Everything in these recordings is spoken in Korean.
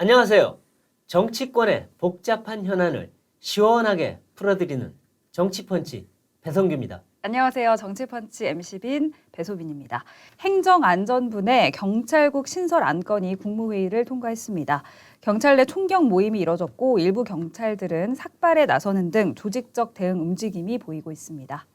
안녕하세요. 정치권의 복잡한 현안을 시원하게 풀어드리는 정치펀치 배성규입니다. 안녕하세요. 정치펀치 MC빈 배소빈입니다. 행정안전부 내 경찰국 신설 안건이 국무회의를 통과했습니다. 경찰 내 총경 모임이 이뤄졌고 일부 경찰들은 삭발에 나서는 등 조직적 대응 움직임이 보이고 있습니다.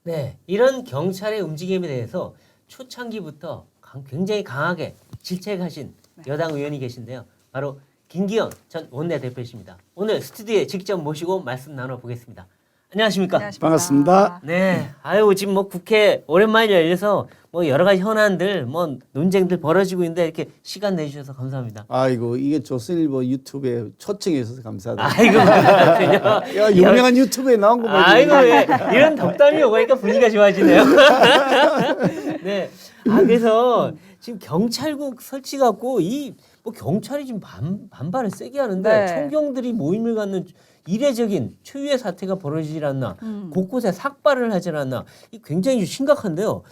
네, 이런 경찰의 움직임에 대해서 초창기부터 굉장히 강하게 질책하신 여당 의원이 계신데요. 바로 김기현 전 원내대표이십니다. 오늘 스튜디오에 직접 모시고 말씀 나눠보겠습니다. 안녕하십니까? 반갑습니다. 네, 아유 지금 뭐 국회 오랜만에 열려서 뭐 여러 가지 현안들, 뭐 논쟁들 벌어지고 있는데 이렇게 시간 내주셔서 감사합니다. 아이고 이게 조선일보 유튜브에 초청해 주셔서 감사합니다. 아이고 반갑군요. 야, 유명한 유튜브에 나온 거 보니 아이고 예. 이런 덕담이 오니까 분위기가 좋아지네요. 네, 그래서 지금 경찰국 설치 갖고 이 뭐 경찰이 지금 반발을 세게 하는데 네. 총경들이 모임을 갖는 이례적인 초유의 사태가 벌어지질 않나, 곳곳에 삭발을 하질 않나, 이 굉장히 심각한데요.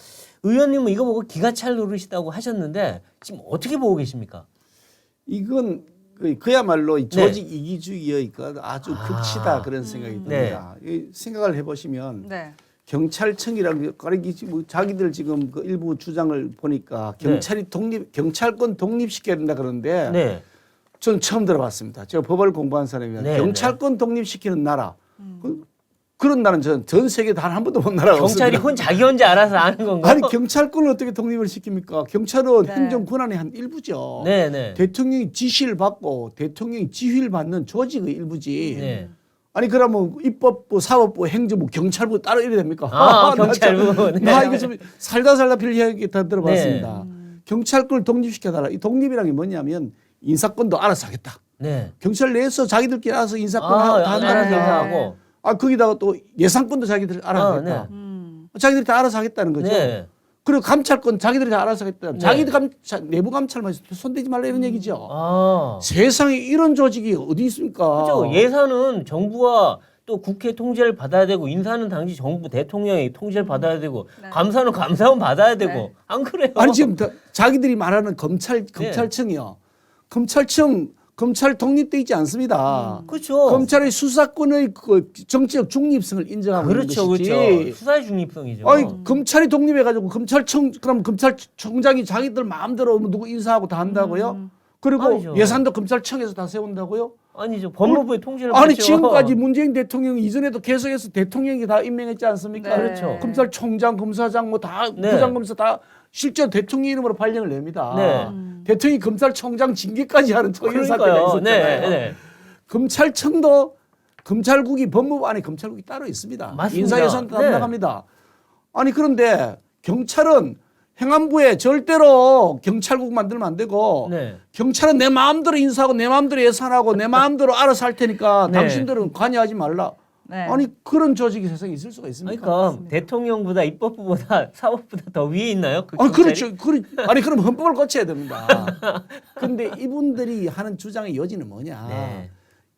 의원님은 이거 보고 기가 찰 노릇이다고 하셨는데 지금 어떻게 보고 계십니까? 이건 그야말로 이 조직 이기주의니까 아주 극치다 그런 생각이 듭니다. 이 생각을 해보시면 네. 경찰청이라는 게 뭐 자기들 지금 그 일부 주장을 보니까 경찰이 경찰권 독립시켜야 된다 그러는데 네. 저는 처음 들어봤습니다. 제가 법을 공부한 사람이면 네, 경찰권 독립시키는 나라 그런 나라는 전 세계 단 한 번도 본 나라가 경찰이 없습니다. 자기 혼자 알아서 아는 건가요? 아니 경찰권을 어떻게 독립을 시킵니까? 경찰은 네. 행정 권한의 한 일부죠. 네네. 대통령이 지시를 받고 대통령이 지휘를 받는 조직의 일부지. 네. 아니 그러면 입법부, 사법부, 행정부, 경찰부 따로 이래야 됩니까? 경찰부. 네. 나 이거 좀 살다 필리하게 다 들어봤습니다. 경찰권을 독립시켜달라. 이 독립이란 게 뭐냐면 인사권도 알아서 하겠다. 네. 경찰 내에서 자기들끼리 알아서 인사권 다 알아서 한다는 하고. 거기다가 또 예산권도 자기들 알아서 하겠다. 자기들이 다 알아서 하겠다는 거죠. 네. 그리고 감찰권 자기들이 다 알아서 하겠다. 네. 자기들 내부 감찰만 해서 손대지 말라 이런 얘기죠. 아. 세상에 이런 조직이 어디 있습니까? 그렇죠. 예산은 정부와 또 국회 통제를 받아야 되고 인사는 당시 정부 대통령이 통제를 받아야 되고 네. 감사는 감사원 받아야 되고 네. 안 그래요? 아니 지금 자기들이 말하는 검찰청이요. 검찰 독립돼 있지 않습니다. 그렇죠. 검찰의 수사권의 그 정치적 중립성을 인정하고 그렇죠, 있는 것이지. 그렇죠. 수사의 중립성이죠. 아니 검찰이 독립해가지고 그럼 검찰청장이 자기들 마음대로 누구 인사하고 다 한다고요? 그리고 아니죠. 예산도 검찰청에서 다 세운다고요? 아니죠. 법무부의 통제를 아니 받죠. 지금까지 문재인 대통령이 이전에도 계속해서 대통령이 다 임명했지 않습니까? 네. 그렇죠. 검찰총장, 검사장 뭐 다 네. 부장검사 다 실제 대통령 이름으로 발령을 냅니다. 네. 대통령이 검찰총장 징계까지 하는 초유의 사태가 그러니까요. 있었잖아요. 네, 네. 검찰청도 검찰국이 법무부 안에 검찰국이 따로 있습니다. 맞습니다. 인사예산도 네. 담당합니다. 아니 그런데 경찰은 행안부에 절대로 경찰국 만들면 안 되고 네. 경찰은 내 마음대로 인사하고 내 마음대로 예산하고 내 마음대로 알아서 할 테니까 네. 당신들은 관여하지 말라. 네. 아니 그런 조직이 세상에 있을 수가 있습니까? 그러니까 대통령보다 입법부보다 사법부다 더 위에 있나요? 그 아니 경찰이? 그렇죠. 아니 그럼 헌법을 고쳐야 됩니다. 그런데 이분들이 하는 주장의 여지는 뭐냐? 네.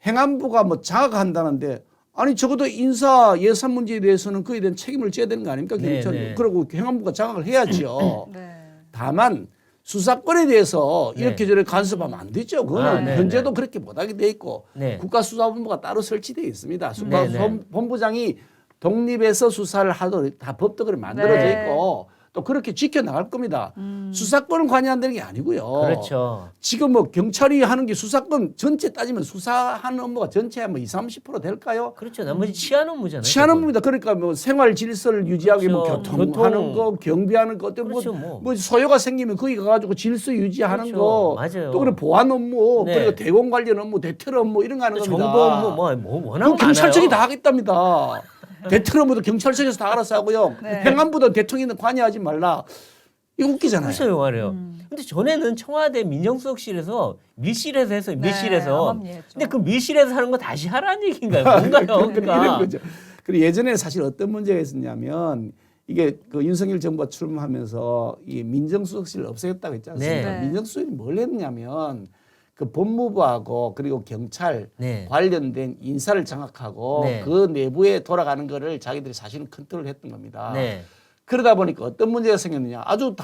행안부가 뭐 장악한다는데 아니 적어도 인사 예산 문제에 대해서는 그에 대한 책임을 져야 되는 거 아닙니까? 네, 경찰이. 네. 그리고 행안부가 장악을 해야죠. 네. 다만 수사권에 대해서 네. 이렇게 저렇게 간섭하면 안 되죠. 그거는 네, 현재도 네. 그렇게 못하게 돼 있고 네. 국가수사본부가 따로 설치되어 있습니다. 네, 네. 본부장이 독립해서 수사를 하도록 다 법도 그렇게 만들어져 네. 있고 또 그렇게 지켜나갈 겁니다. 수사권을 관여한다는 게 아니고요. 그렇죠. 지금 뭐 경찰이 하는 게 수사권 전체 따지면 수사하는 업무가 전체 뭐 20, 30% 될까요? 그렇죠. 나머지 치안 업무잖아요. 치안 업무입니다. 그러니까 뭐 생활 질서를 유지하기 뭐 그렇죠. 교통하는 거, 경비하는 거, 어떤 그렇죠, 뭐 소요가 생기면 거기 가가지고 질서 유지하는 그렇죠. 거, 맞아요. 또 그리고 보안 업무, 네. 그리고 대공 관련 업무, 대테러 업무 이런 거 하는 겁니다. 정보 업무 뭐 워낙 그럼 경찰청이 많아요. 다 하겠답니다. 대테러 업무도 경찰청에서 다 알아서 하고요. 네. 행안부도 대통령이 관여하지 말라. 이거 웃기잖아요. 그렇죠, 말이에요. 근데 전에는 청와대 민정수석실에서 밀실에서 했어요. 밀실에서. 암암리했죠. 근데 그 밀실에서 하는 거 다시 하라는 얘기인가요? 뭔가요? 그러니까 이런 거죠. 그리고 예전에 사실 어떤 문제가 있었냐면 이게 그 윤석열 정부가 출범하면서 이 민정수석실을 없애겠다고 했지 않습니까? 네. 민정수석이 뭘 했냐면 그 법무부하고 그리고 경찰 네. 관련된 인사를 장악하고 네. 그 내부에 돌아가는 거를 자기들이 사실은 컨트롤했던 겁니다. 네. 그러다 보니까 어떤 문제가 생겼느냐. 아주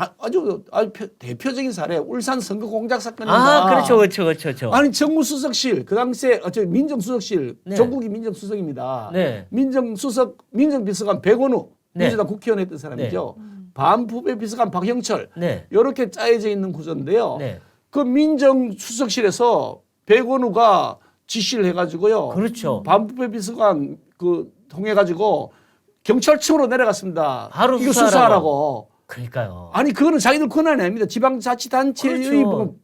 대표적인 사례 울산 선거 공작 사건입니다. 그렇죠. 아니 정무수석실 그 당시에 민정수석실 네. 조국이 민정수석입니다. 네. 민정비서관 백원우 네. 민주당 국회의원 했던 사람이죠. 반부배 비서관 박형철 네. 이렇게 짜여져 있는 구조인데요. 네. 그 민정수석실에서 백원우가 지시를 해가지고요. 그렇죠. 반부배 비서관 통해 가지고 경찰청으로 내려갔습니다. 바로 이거 수사하라고. 수사하라고. 그러니까요. 아니 그거는 자기들 권한이 아닙니다. 지방자치단체의 그렇죠.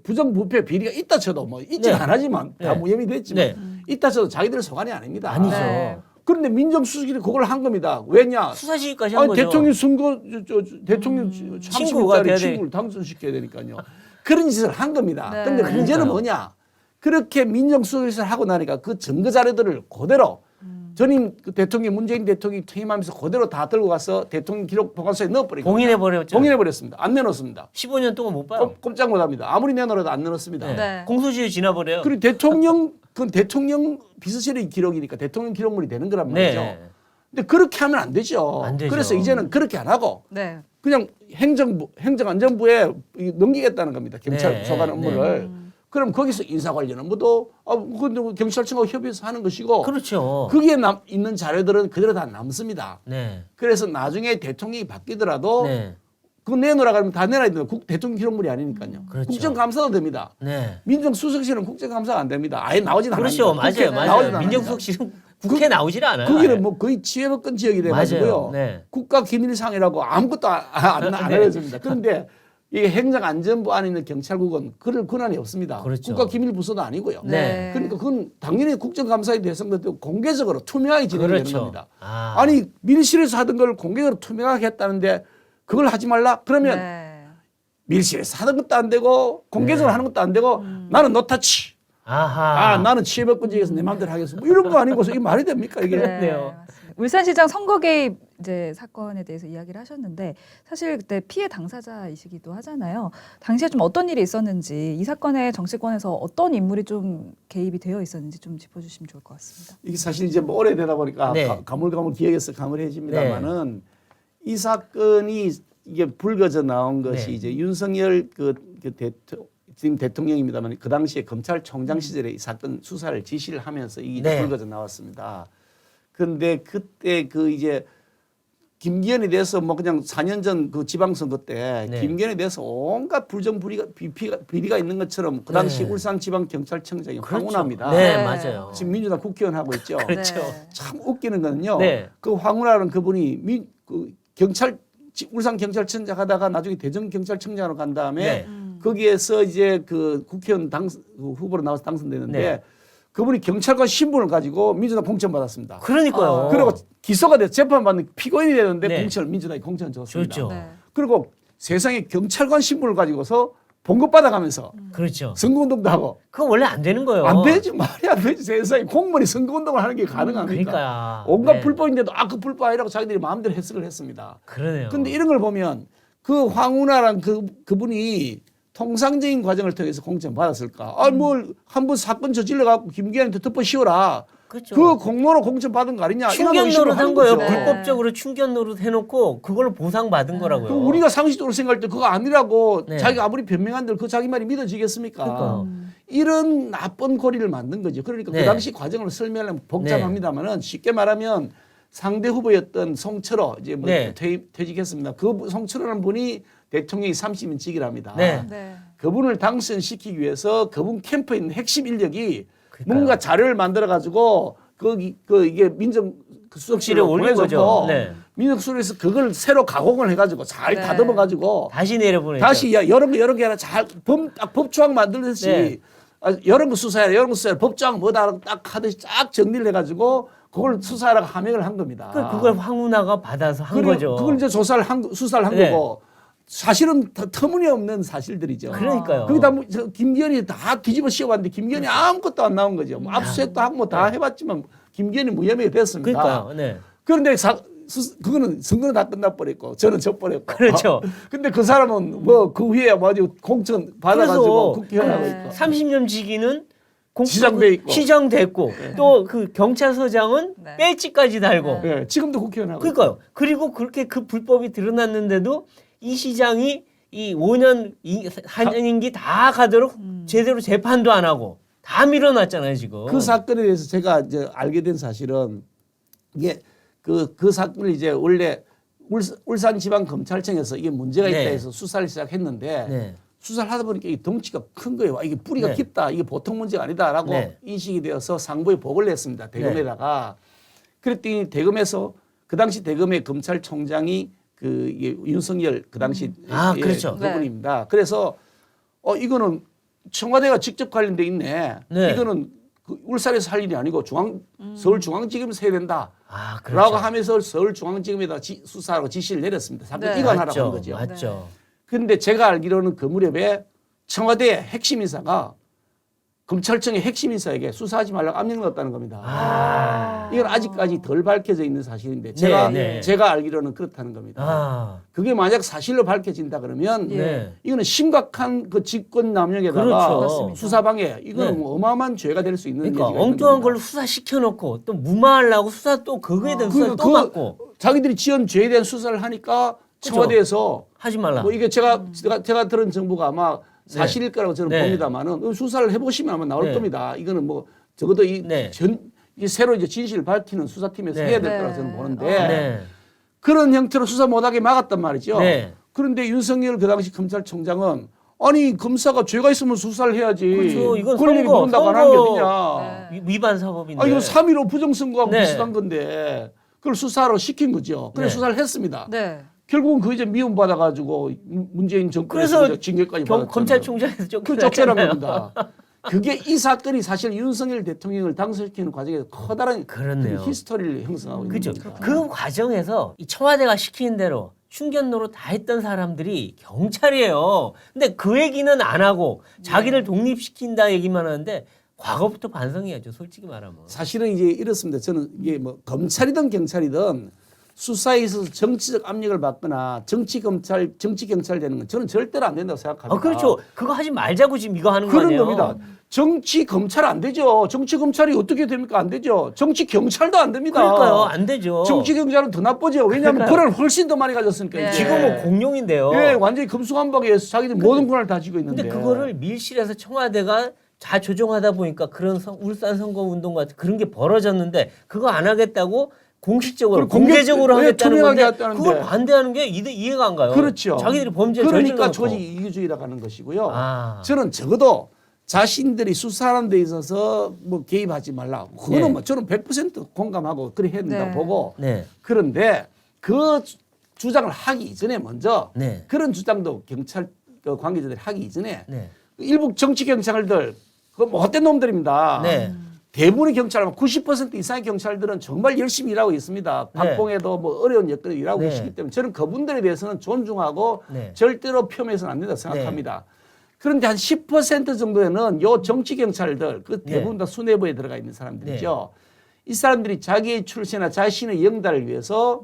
부정부패 비리가 있다 쳐도 뭐 있진 네. 않았지만 다 네. 무혐의 됐지만 네. 있다 쳐도 자기들 소관이 아닙니다. 아니죠. 네. 그런데 민정수석실이 그걸 한 겁니다. 왜냐? 수사지휘까지 한 아니, 거죠. 대통령 선거 대통령 친구가 돼야 30일짜리 친구를 당선시켜야 되니까요. 그런 짓을 한 겁니다. 네. 그런데 문제는 그러니까요. 뭐냐? 그렇게 민정수석실을 하고 나니까 그 증거 자료들을 그대로 전임 대통령 문재인 대통령이 퇴임하면서 그대로 다 들고 가서 대통령 기록 보관소에 넣어버리고 공인해버렸죠. 공인해버렸습니다. 안 내놓습니다. 15년 동안 못 봐요. 꼼짝 못합니다. 아무리 내놓아도 안 내놓습니다. 네. 네. 공소시효 지나버려요. 그리고 그건 대통령 비서실의 기록이니까 대통령 기록물이 되는 거란 말이죠. 네. 근데 그렇게 하면 안 되죠. 안 되죠. 그래서 이제는 그렇게 안 하고 네. 그냥 행정안전부에 넘기겠다는 겁니다. 경찰 네, 소관 업무를. 그럼 거기서 인사 관련 업무도 근데 경찰청하고 협의해서 하는 것이고 그렇죠. 거기에 있는 자료들은 그대로 다 남습니다. 네. 그래서 나중에 대통령이 바뀌더라도 네. 그거 내놓으라 그러면 다 내놔야 됩니다. 대통령 기록물이 아니니까요. 그렇죠. 국정감사도 됩니다. 네. 민정수석실은 국정감사가 안 됩니다. 아예 나오진 그렇죠. 않습니다. 국회에 맞아요. 나오진 않습니다. 민정수석실은 국회에 나오질 않아요. 거기는 뭐 거의 지혜법권 지역이 돼가지고요. 맞아요. 네. 국가기밀상이라고 아무것도 안 알려줍니다. 그런데 이 행정안전부 안에 있는 경찰국은 그럴 권한이 없습니다. 그렇죠. 국가기밀부서도 아니고요. 네. 그러니까 그건 당연히 국정감사의 대상도 공개적으로 투명하게 진행되는 그렇죠. 겁니다. 아. 아니 밀실에서 하던 걸 공개적으로 투명하게 했다는데 그걸 하지 말라? 그러면 네. 밀실에서 하던 것도 안 되고 공개적으로 하는 것도 안 되고 나는 노타치. 아하. 나는 취해법권지에서 내 마음대로 하겠어. 뭐 이런 거 아니고서 이게 말이 됩니까 이게? 그렇네요. 맞습니다. 울산시장 선거 개입 이제 사건에 대해서 이야기를 하셨는데 사실 그때 피해 당사자이시기도 하잖아요. 당시에 좀 어떤 일이 있었는지 이 사건에 정치권에서 어떤 인물이 좀 개입이 되어 있었는지 좀 짚어주시면 좋을 것 같습니다. 이게 사실 이제 뭐 오래되다 보니까 네. 가물가물 기억에서 가물해집니다만은 이 사건이 이게 불거져 나온 것이 네. 이제 윤석열 지금 대통령입니다만 그 당시에 검찰총장 시절에 이 사건 수사를 지시를 하면서 이게 네. 불거져 나왔습니다. 그런데 그때 이제 김기현에 대해서 뭐 그냥 4년 전 그 지방선거 때 네. 김기현에 대해서 온갖 비리가 있는 것처럼 그 당시 네. 울산지방경찰청장이 그렇죠. 황운하입니다. 네, 네. 맞아요. 지금 민주당 국회의원 하고 있죠. 그렇죠. 네. 참 웃기는 거는요. 네. 그 황운하라는 그분이 울산 경찰청장 하다가 나중에 대전 경찰청장으로 간 다음에 네. 거기에서 이제 그 국회의원 후보로 나와서 당선되는데 네. 그분이 경찰관 신분을 가지고 민주당 공천 받았습니다. 그러니까요. 그리고 기소가 돼서 재판받는 피고인이 되는데 네. 공천을 민주당이 공천 줬습니다. 줬죠. 네. 그리고 세상에 경찰관 신분을 가지고서 봉급 받아가면서 그렇죠. 선거운동도 하고 그거 원래 안 되는 거예요. 안 되지 말이 안 되지 세상에 공무원이 선거운동을 하는 게 가능합니까? 그러니까. 온갖 네. 불법인데도 그 불법 아니라고 자기들이 마음대로 해석을 했습니다. 그러네요. 근데 이런 걸 보면 그 황운하란 그분이 통상적인 과정을 통해서 공천 받았을까? 뭘 한 번 사건 저질러 갖고 김기현한테 덮어 씌워라. 그렇죠. 그 공모로 공천 받은 거 아니냐? 이런 충견 의심을 노릇 한 하는 거예요. 거죠. 네. 불법적으로 충견 노릇 해놓고 그걸로 보상받은 거라고요. 그 우리가 상식적으로 생각할 때 그거 아니라고 네. 자기가 아무리 변명한들 그 자기 말이 믿어지겠습니까? 그러니까요. 이런 나쁜 고리를 만든 거죠. 그러니까 네. 그 당시 과정을 설명하려면 복잡합니다만은 쉽게 말하면 상대 후보였던 송철호 이제 뭐 네. 퇴직했습니다. 그 송철호라는 분이 대통령이 30인 직이랍니다. 네. 네. 그분을 당선시키기 위해서 그분 캠프에 있는 핵심 인력이 그러니까요. 뭔가 자료를 만들어 가지고 이게 민정수석실에 올린 거죠. 보내줬고 네. 민정수석에서 그걸 새로 가공을 해가지고 잘 네. 다듬어 가지고 다시 내려보내죠. 다시 여러 개 하나 잘 법조항 만들듯이 네. 이런 거 수사해라 이런 거 수사해라 법조항 뭐다 딱 하듯이 쫙 정리를 해가지고 그걸 수사하라고 함명을 한 겁니다. 그걸 황운하가 받아서 한 그리고 거죠. 그걸 이제 수사를 한 네. 거고 사실은 터무니없는 사실들이죠. 그러니까요. 거기다 뭐 김기현이 다 뒤집어 씌워봤는데 김기현이 아무것도 안 나온 거죠. 뭐 압수수색도 하고 뭐 다 해봤지만 김기현이 무혐의가 됐습니다. 그러니까요. 네. 그런데 그거는 선거는 다 끝나버렸고 저는 져버렸고. 그렇죠. 근데 그 사람은 뭐 그 후에 뭐 아주 공천 받아가지고 그래서 국회의원 하고 네. 있고. 30년 지기는 지정돼 있고. 시정됐고 또 그 경찰서장은 네. 배지까지 달고. 예, 지금도 국회의원하고. 그러니까요. 그리고 그렇게 그 불법이 드러났는데도 이 시장이 이 5년 한 임기 다 가도록 제대로 재판도 안 하고 다 밀어놨잖아요 지금. 그 사건에 대해서 제가 이제 알게 된 사실은 이게 그 사건을 이제 원래 울산지방검찰청에서 이게 문제가 있다 네. 해서 수사를 시작했는데 네. 수사를 하다 보니까 이 덩치가 큰 거예요. 이게 뿌리가 네. 깊다. 이게 보통 문제가 아니다라고 네. 인식이 되어서 상부에 보고를 냈습니다. 대검에다가. 그랬더니 대검에서 그 당시 대검의 검찰총장이 그 이게 윤석열 그 당시 예, 그렇죠. 그분입니다. 그래서 이거는 청와대가 직접 관련돼 있네. 네. 이거는 그 울산에서 할 일이 아니고 서울중앙지검에서 해야 된다. 그렇죠. 라고 하면서 서울중앙지검에다 수사하라고 지시를 내렸습니다. 사건 네. 이관하라고 한 거죠. 맞죠. 그런데 제가 알기로는 그 무렵에 청와대 핵심 인사가 검찰청의 핵심 인사에게 수사하지 말라고 압력 넣었다는 겁니다. 이건 아직까지 덜 밝혀져 있는 사실인데 제가 알기로는 그렇다는 겁니다. 그게 만약 사실로 밝혀진다 그러면 네. 이거는 심각한 그 직권 남용에다가 그렇죠. 수사방해 이거는 네. 뭐 어마어마한 죄가 될 수 있는 그러니까 여지가 있는 엉뚱한 겁니다. 걸로 수사 시켜놓고 또 무마하려고 수사 또 그거에 대한 수사 또 받고 자기들이 지은 죄에 대한 수사를 하니까 청와대에서 하지 말라. 뭐 이게 제가 들은 정보가 아마 사실일 거라고 저는 네. 봅니다만은 수사를 해보시면 아마 나올 네. 겁니다. 이거는 뭐 적어도 이 새로 이제 진실을 밝히는 수사팀에서 네. 해야 될 거라고 저는 보는데 네. 그런 형태로 수사 못하게 막았단 말이죠. 네. 그런데 윤석열 그 당시 검찰총장은 아니 검사가 죄가 있으면 수사를 해야지. 그렇죠. 이건 그럴 얘기 선거, 모른다고 안 하는 게 선거. 어디냐. 위반 사법인데. 이거 3.15 부정선거하고 네. 비슷한 건데 그걸 수사로 시킨 거죠. 그래서 네. 수사를 했습니다. 네. 결국은 그 이제 미움받아가지고 문재인 정권에서 그래서 징계까지 받았잖아요. 검찰총장에서 그 쫓겨난 쫓겨났잖아요. 겁니다. 그게 이 사건이 사실 윤석열 대통령을 당선시키는 과정에서 커다란 그렇네요. 그 히스토리를 형성하고 있는 그죠. 겁니다. 그 과정에서 이 청와대가 시키는 대로 충견노로 다 했던 사람들이 경찰이에요. 근데 그 얘기는 안 하고 자기를 독립시킨다 얘기만 하는데 과거부터 반성해야죠. 솔직히 말하면. 사실은 이제 이렇습니다. 저는 이게 뭐 검찰이든 경찰이든 수사에 있어서 정치적 압력을 받거나 정치 경찰 되는 건 저는 절대로 안 된다고 생각합니다. 그렇죠. 그거 하지 말자고 지금 이거 하는 거 그런 아니에요. 겁니다. 정치 검찰 안 되죠. 정치 검찰이 어떻게 됩니까? 안 되죠. 정치 경찰도 안 됩니다. 그러니까요. 안 되죠. 정치 경찰은 더 나쁘죠. 왜냐하면 권한을 훨씬 더 많이 가졌으니까. 네. 이제. 지금은 공룡인데요. 예, 완전히 금수한박에서 자기들 모든 권한을 다 쥐고 있는데. 근데 그거를 밀실에서 청와대가 다 조정하다 보니까 그런 울산 선거 운동 같은 그런 게 벌어졌는데 그거 안 하겠다고 공식적으로 공개적으로 예, 하겠다는 투명하게 건데 하겠다는데. 그걸 반대하는 게 이해가 안 가요. 그렇죠. 자기들이 범죄 그러니까 저질러놓고. 조직 이기주의라고 하는 것이고요. 아. 저는 적어도 자신들이 수사하는 데 있어서 뭐 개입하지 말라. 그거는 네. 뭐 저는 100% 공감하고 그래 해야 된다고 네. 보고. 네. 그런데 그 주장을 하기 이전에 먼저 네. 그런 주장도 경찰 그 관계자들이 하기 이전에 네. 일부 정치 경찰들 그 못된 놈들입니다. 네. 대부분의 경찰, 90% 이상의 경찰들은 정말 열심히 일하고 있습니다. 네. 박봉에도 뭐 어려운 여건을 일하고 네. 계시기 때문에 저는 그분들에 대해서는 존중하고 네. 절대로 폄훼해서는 안 된다고 생각합니다. 그런데 한 10% 정도에는 요 정치 경찰들, 그 대부분 다 수뇌부에 들어가 있는 사람들이죠. 이 사람들이 자기의 출세나 자신의 영달을 위해서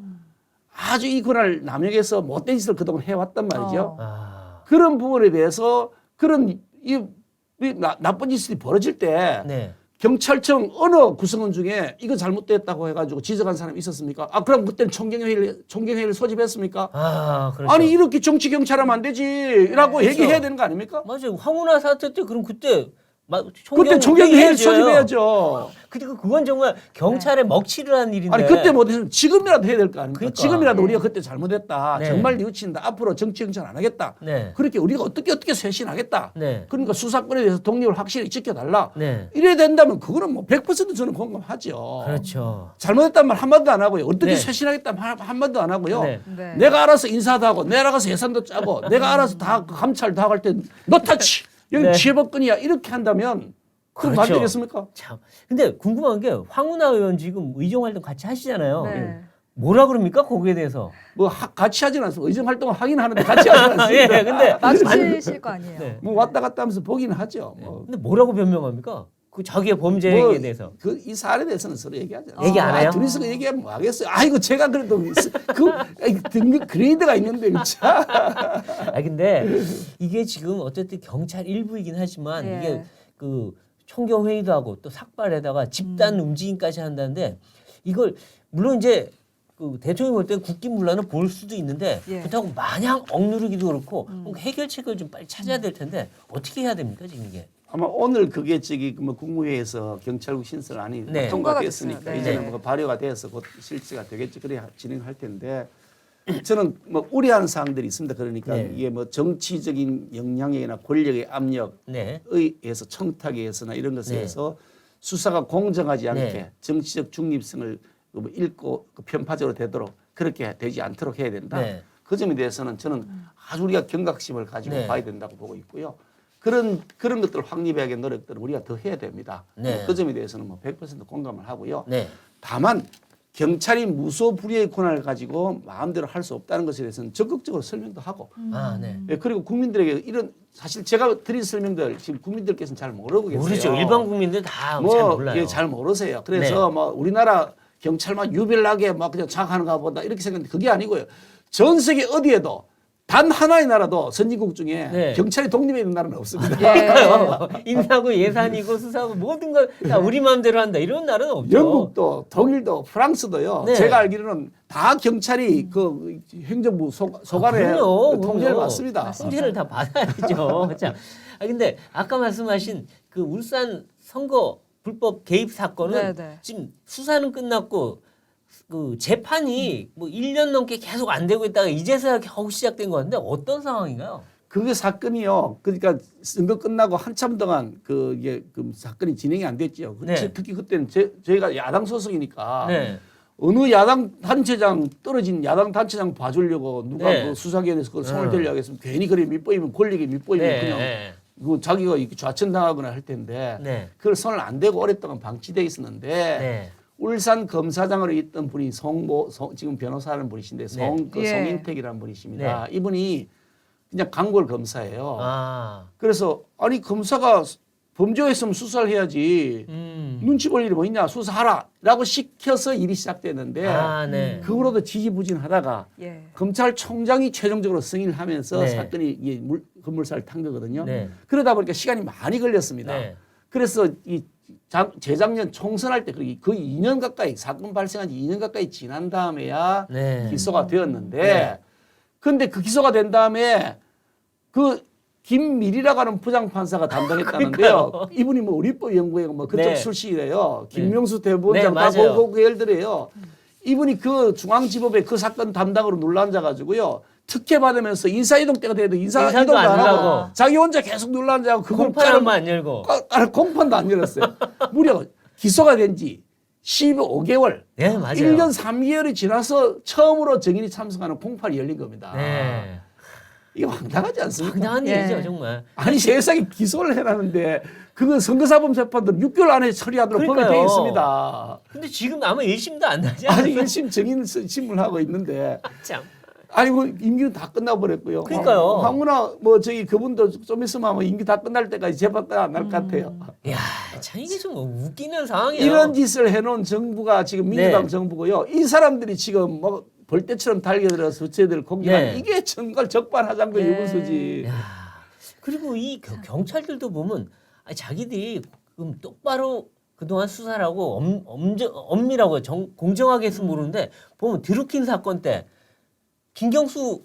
아주 이 권한을 남용해서 못된 짓을 그동안 해왔단 말이죠. 그런 부분에 대해서 그런 나쁜 짓이 벌어질 때 네. 경찰청 어느 구성원 중에 이거 잘못됐다고 해가지고 지적한 사람이 있었습니까? 그럼 그때는 총경회의를 소집했습니까? 그렇죠. 아니 이렇게 정치 경찰하면 안 되지라고 네, 얘기해야 그렇죠. 되는 거 아닙니까? 맞아요. 황운하 사태 때 그럼 그때 그때 총경회의를 소집해야죠. 그리고 그건 정말 경찰의 먹칠을 한 일인데. 아니 그때 못해서 지금이라도 해야 될 거 아닙니까? 그러니까. 지금이라도 우리가 그때 잘못했다. 네. 정말 뉘우친다. 앞으로 정치 경찰 안 하겠다. 네. 그렇게 우리가 어떻게 쇄신하겠다. 네. 그러니까 수사권에 대해서 독립을 확실히 지켜달라. 네. 이래야 된다면 그거는 뭐 100% 저는 공감하죠. 그렇죠. 잘못했다는 말 한마디도 안 하고요. 어떻게 네. 쇄신하겠다는 말 한마디도 안 하고요. 네. 네. 내가 알아서 인사도 하고 내가 알아서 예산도 짜고 내가 알아서 다 감찰도 하고 할 때 너 터치 여기 네. 취해법권이야 이렇게 한다면 그럼 안 그렇죠. 되겠습니까? 참. 근데 궁금한 게 황운하 의원 지금 의정 활동 같이 하시잖아요. 네. 뭐라 그럽니까? 거기에 대해서. 뭐 같이 하지는 않습니다. 의정 활동을 하긴 하는데 같이 하지는 않습니다. 예, 근데 마주치실 거 아니에요. 네. 뭐 왔다 갔다 하면서 보기는 하죠. 뭐. 근데 뭐라고 변명합니까? 그 자기의 범죄 행위에 대해서. 이 사안에 대해서는 서로 얘기하죠. 얘기 안 해요? 둘이서 얘기하면 뭐 하겠어요. 아이고 제가 그래도 등급 그레이드가 있는데 참. 근데 이게 지금 어쨌든 경찰 일부이긴 하지만 예. 이게 그 총경 회의도 하고 또 삭발에다가 집단 움직임까지 한다는데 이걸 물론 이제 그 대통령이 볼 때 국기문란을 볼 수도 있는데 예. 그렇다고 마냥 억누르기도 그렇고 뭔가 해결책을 좀 빨리 찾아야 될 텐데 어떻게 해야 됩니까 지금 이게? 아마 오늘 그게 저기 뭐 국무회의에서 경찰국 신설안이 네. 통과됐으니까 통과가 됐어요. 네. 이제는 뭐 발효가 돼서 곧 실시가 되겠죠. 그래 진행할 텐데 저는 뭐 우려하는 사항들이 있습니다. 그러니까 네. 이게 뭐 정치적인 영향력이나 권력의 압력에 네. 의해서 청탁에 의해서나 이런 것에 네. 의해서 수사가 공정하지 않게 네. 정치적 중립성을 뭐 잃고 편파적으로 되도록 그렇게 되지 않도록 해야 된다. 네. 그 점에 대해서는 저는 아주 우리가 경각심을 가지고 네. 봐야 된다고 보고 있고요. 그런 것들을 확립하게 노력들을 우리가 더 해야 됩니다. 네. 그 점에 대해서는 뭐 100% 공감을 하고요. 네. 다만 경찰이 무소불위의 권한을 가지고 마음대로 할 수 없다는 것에 대해서는 적극적으로 설명도 하고 아, 네. 예, 그리고 국민들에게 이런 사실 제가 드린 설명들 지금 국민들께서는 잘 모르고 계세요. 모르죠. 일반 국민들 다 잘 뭐 몰라요. 예, 잘 모르세요. 그래서 뭐 우리나라 경찰만 유별나게 막 그냥 장악하는가 보다 이렇게 생각했는데 그게 아니고요. 전 세계 어디에도 단 하나의 나라도 선진국 중에 네. 경찰이 독립해 있는 나라는 없습니다. 그러니까요. 인사고 예산이고 수사고 모든 걸 다 우리 마음대로 한다. 이런 나라는 없죠. 영국도 독일도 프랑스도요. 네. 제가 알기로는 다 경찰이 그 행정부 소관에 그럼요. 통제를 그럼요. 받습니다. 통제를 다 받아야죠. 자, 근데 아까 말씀하신 그 울산 선거 불법 개입 사건은 네, 네. 지금 수사는 끝났고 그 재판이 뭐 1년 넘게 계속 안 되고 있다가 이제서야 겨우 시작된 건데 어떤 상황인가요? 그게 사건이요. 그러니까 선거 끝나고 한참 동안 이게 그 사건이 진행이 안 됐죠. 네. 특히 그때는 저희가 야당 소속이니까 네. 어느 야당 단체장 떨어진 야당 단체장 봐주려고 누가 네. 그 수사기관에서 그걸 손을 대려고 했으면 괜히 그래 밑보이면 권력이 밑보이면 네. 그냥 그 자기가 이렇게 좌천당하거나 할 텐데 네. 그걸 손을 안 대고 오랫동안 방치돼 있었는데 네. 울산 검사장으로 있던 분이 지금 변호사라는 분이신데 예. 송인택이라는 분이십니다. 이분이 그냥 강골 검사예요. 아. 그래서 아니 검사가 범죄했으면 수사를 해야지 눈치 볼 일이 뭐 있냐 수사하라라고 시켜서 일이 시작됐는데 아, 네. 그거로도 지지부진하다가 예. 검찰총장이 최종적으로 승인을 하면서 네. 사건이 이게 건물사를 탄 거거든요. 네. 그러다 보니까 시간이 많이 걸렸습니다. 네. 그래서 재작년 총선할 때 거의 2년 가까이 사건 발생한 지 2년 가까이 지난 다음에야 네. 기소가 되었는데 네. 근데 그 기소가 된 다음에 그 김미리라고 하는 부장판사가 담당했다는데요. 이분이 뭐 우리법 연구회 뭐 그쪽 네. 출신이래요. 네. 김명수 대법원장 네, 다 맞아요. 보고 얘들이에요. 이분이 그 중앙지법에 그 사건 담당으로 눌러앉아가지고요. 특혜 받으면서 인사이동 때가 돼도 인사도 인사이동도 안 안 하고 하고. 자기 혼자 계속 눌러앉아고 그걸 공판은 안 열고. 공판도 안 열었어요. 무려 기소가 된 지 15개월, 네, 맞아요. 1년 3개월이 지나서 처음으로 정인이 참석하는 공판이 열린 겁니다. 네. 이게 황당하지 않습니까? 황당한 예. 일이죠, 정말. 아니 세상에 기소를 해놨는데 그건 선거사범재판도 6개월 안에 처리하도록 법에 그러니까요. 되어 있습니다. 근데 지금 아마 1심도 안 나지 아니 않아요? 1심 정인 신문하고 있는데 참. 아니 뭐 임기는 다 끝나 버렸고요. 그러니까요. 황문화 뭐 저기 그분도 좀 있으면 아마 임기 다 끝날 때까지 재판도 안 날 것 같아요. 야, 참 이게 좀 웃기는 상황이에요. 이런 짓을 해놓은 정부가 지금 민주당 네. 정부고요. 이 사람들이 지금 뭐 벌떼처럼 달겨들어서 저희들 공격하는 네. 이게 정말 적반하장도 네. 유분수지. 야, 그리고 이 경찰들도 보면 아니, 자기들이 똑바로 그동안 수사를 하고 엄밀하고 공정하게 했으면 모르는데 보면 드루킨 사건 때 김경수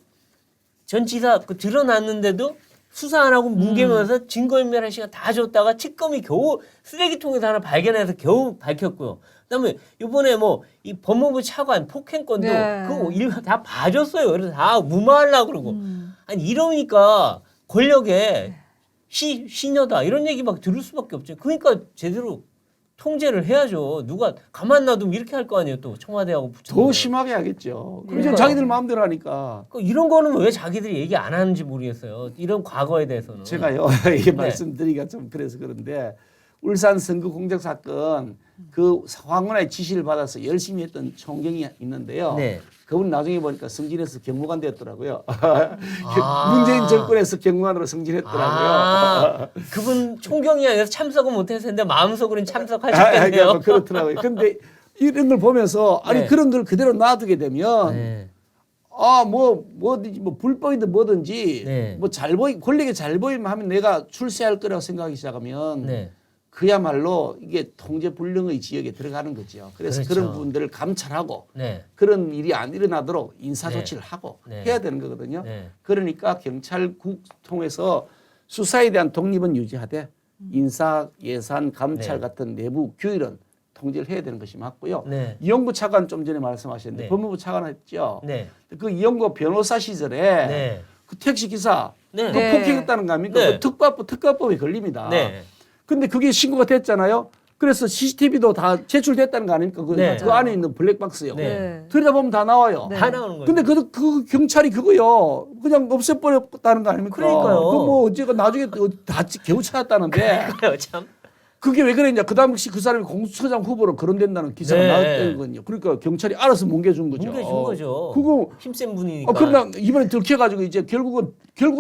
전 지사 그 드러났는데도 수사 안 하고 뭉개면서 증거인멸할 시간 다 줬다가 특검이 겨우 쓰레기통에서 하나 발견해서 겨우 밝혔고요. 그다음에 이번에 뭐 이 법무부 차관 폭행건도 네. 그거 일부 다 봐줬어요. 그래서 다 무마하려고 그러고 아니 이러니까 권력의 시녀다 이런 얘기 막 들을 수밖에 없죠. 그러니까 제대로 통제를 해야죠. 누가 가만 놔두면 이렇게 할 거 아니에요. 또 청와대하고 부처. 더 심하게 하겠죠. 그럼 그러니까요. 자기들 마음대로 하니까. 이런 거는 왜 자기들이 얘기 안 하는지 모르겠어요. 이런 과거에 대해서는. 제가요 이게 말씀드리기가 좀 그래서 그런데 울산 선거 공작 사건 그 황운하의 지시를 받아서 열심히 했던 총경이 있는데요. 네. 그분 나중에 보니까 승진해서 경무관 됐더라고요. 아. 문재인 정권에서 경무관으로 승진했더라고요. 아, 그분 총경이 아니라 참석은 못했을 텐데 마음속으로는 뭐 참석하셨겠네요. 그렇더라고요. 근데 이런 걸 보면서 아니 네. 그런 걸 그대로 놔두게 되면 네. 뭐든지 뭐 불법이든 뭐든지 네. 뭐 권력이 잘 보이면 하면 내가 출세할 거라고 생각하기 시작하면 네. 그야말로 이게 통제불능의 지역에 들어가는 거죠. 그래서 그렇죠. 그런 분들을 감찰하고 네. 그런 일이 안 일어나도록 인사조치를 하고 네. 해야 되는 거거든요. 네. 그러니까 경찰국 통해서 수사에 대한 독립은 유지하되 인사, 예산, 감찰 네. 같은 내부 규율은 통제를 해야 되는 것이 맞고요. 네. 이영구 차관 좀 전에 말씀하셨는데 네. 법무부 차관 했죠. 네. 그 이영구 변호사 시절에 네. 그 택시 기사 네. 그 네. 폭행했다는 거 아닙니까? 네. 그 특가법에 걸립니다. 네. 근데 그게 신고가 됐잖아요. 그래서 CCTV도 다 제출됐다는 거 아닙니까? 그, 네. 그 안에 있는 블랙박스요. 네. 들여다보면 다 나와요. 네. 다 나오는 거예요. 근데 그 경찰이 그거요. 그냥 없애버렸다는 거 아닙니까? 그러니까요. 그뭐 어제가 나중에 다 겨우 찾았다는데 그래요, 참. 그게 왜 그랬냐? 그 당시 그 사람이 공수처장 후보로 거론된다는 기사가 네. 나왔다는 거요. 그러니까 경찰이 알아서 뭉개준 거죠. 뭉개준 거죠. 그거 힘센 분이니까. 그러나 이번에 들켜가지고 이제 결국은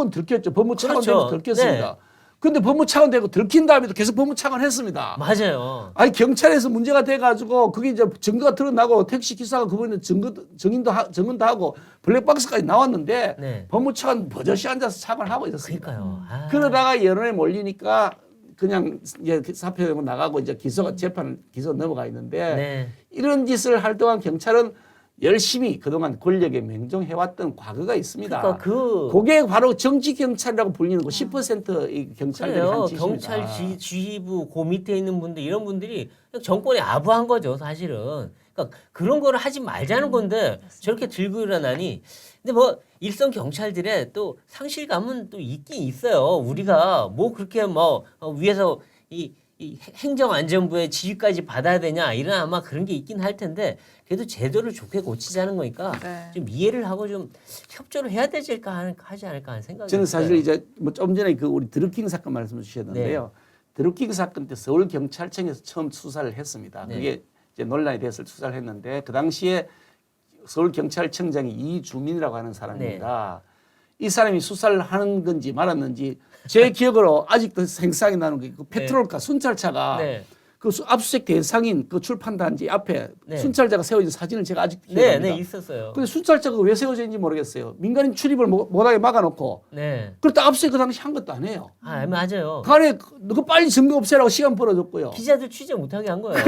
들켰죠. 법무차관 그렇죠. 되고 들켰습니다. 근데 법무차관 되고 들킨 다음에도 계속 법무차관 했습니다. 맞아요. 아니 경찰에서 문제가 돼가지고 그게 이제 증거가 드러나고 택시 기사가 그분은 증언도 하고 블랙박스까지 나왔는데 네. 법무차관 버젓이 앉아서 차관을 하고 있었습니다. 그러니까요. 아. 그러다가 여론에 몰리니까 그냥 이제 사표되고 나가고 이제 기소가 기소 넘어가 있는데 네. 이런 짓을 할 동안 경찰은 열심히 그동안 권력에 맹종해왔던 과거가 있습니다. 그러니까 그게 바로 정치 경찰이라고 불리는 거 10%의 경찰들이 한 그래요. 짓입니다. 경찰 지휘부 그 밑에 있는 분들 이런 분들이 그냥 정권에 아부한 거죠, 사실은. 그러니까 그런 거를 하지 말자는 건데 저렇게 들고 일어나니. 근데 뭐 일선 경찰들의 또 상실감은 또 있긴 있어요. 우리가 뭐 그렇게 뭐 위에서 이 행정안전부의 지휘까지 받아야 되냐 이런 아마 그런 게 있긴 할 텐데 그래도 제도를 좋게 고치자는 거니까 네. 좀 이해를 하고 좀 협조를 해야 되지 하지 않을까 하는 생각이 저는 들어요. 사실 이제 뭐 좀 전에 그 우리 드루킹 사건 말씀 주셨는데요. 네. 드루킹 사건 때 서울 경찰청에서 처음 수사를 했습니다. 네. 그게 이제 논란이 돼서 수사를 했는데 그 당시에 서울 경찰청장이 이주민이라고 하는 사람입니다. 네. 이 사람이 수사를 하는 건지 말았는지 제 기억으로 아직도 생생하게 나는 게 그 페트롤카 순찰차가 네. 그 압수수색 대상인 그 출판단지 앞에 네. 순찰차가 세워진 사진을 제가 아직도 네, 기억합니다. 네 있었어요. 근데 순찰차가 왜 세워졌는지 모르겠어요. 민간인 출입을 못하게 막아놓고 네. 그렇다 압수수색 그 당시 한 것도 안 해요. 아, 맞아요. 그 안에 그 빨리 증거 없애라고 시간 벌어줬고요. 기자들 취재 못하게 한 거예요.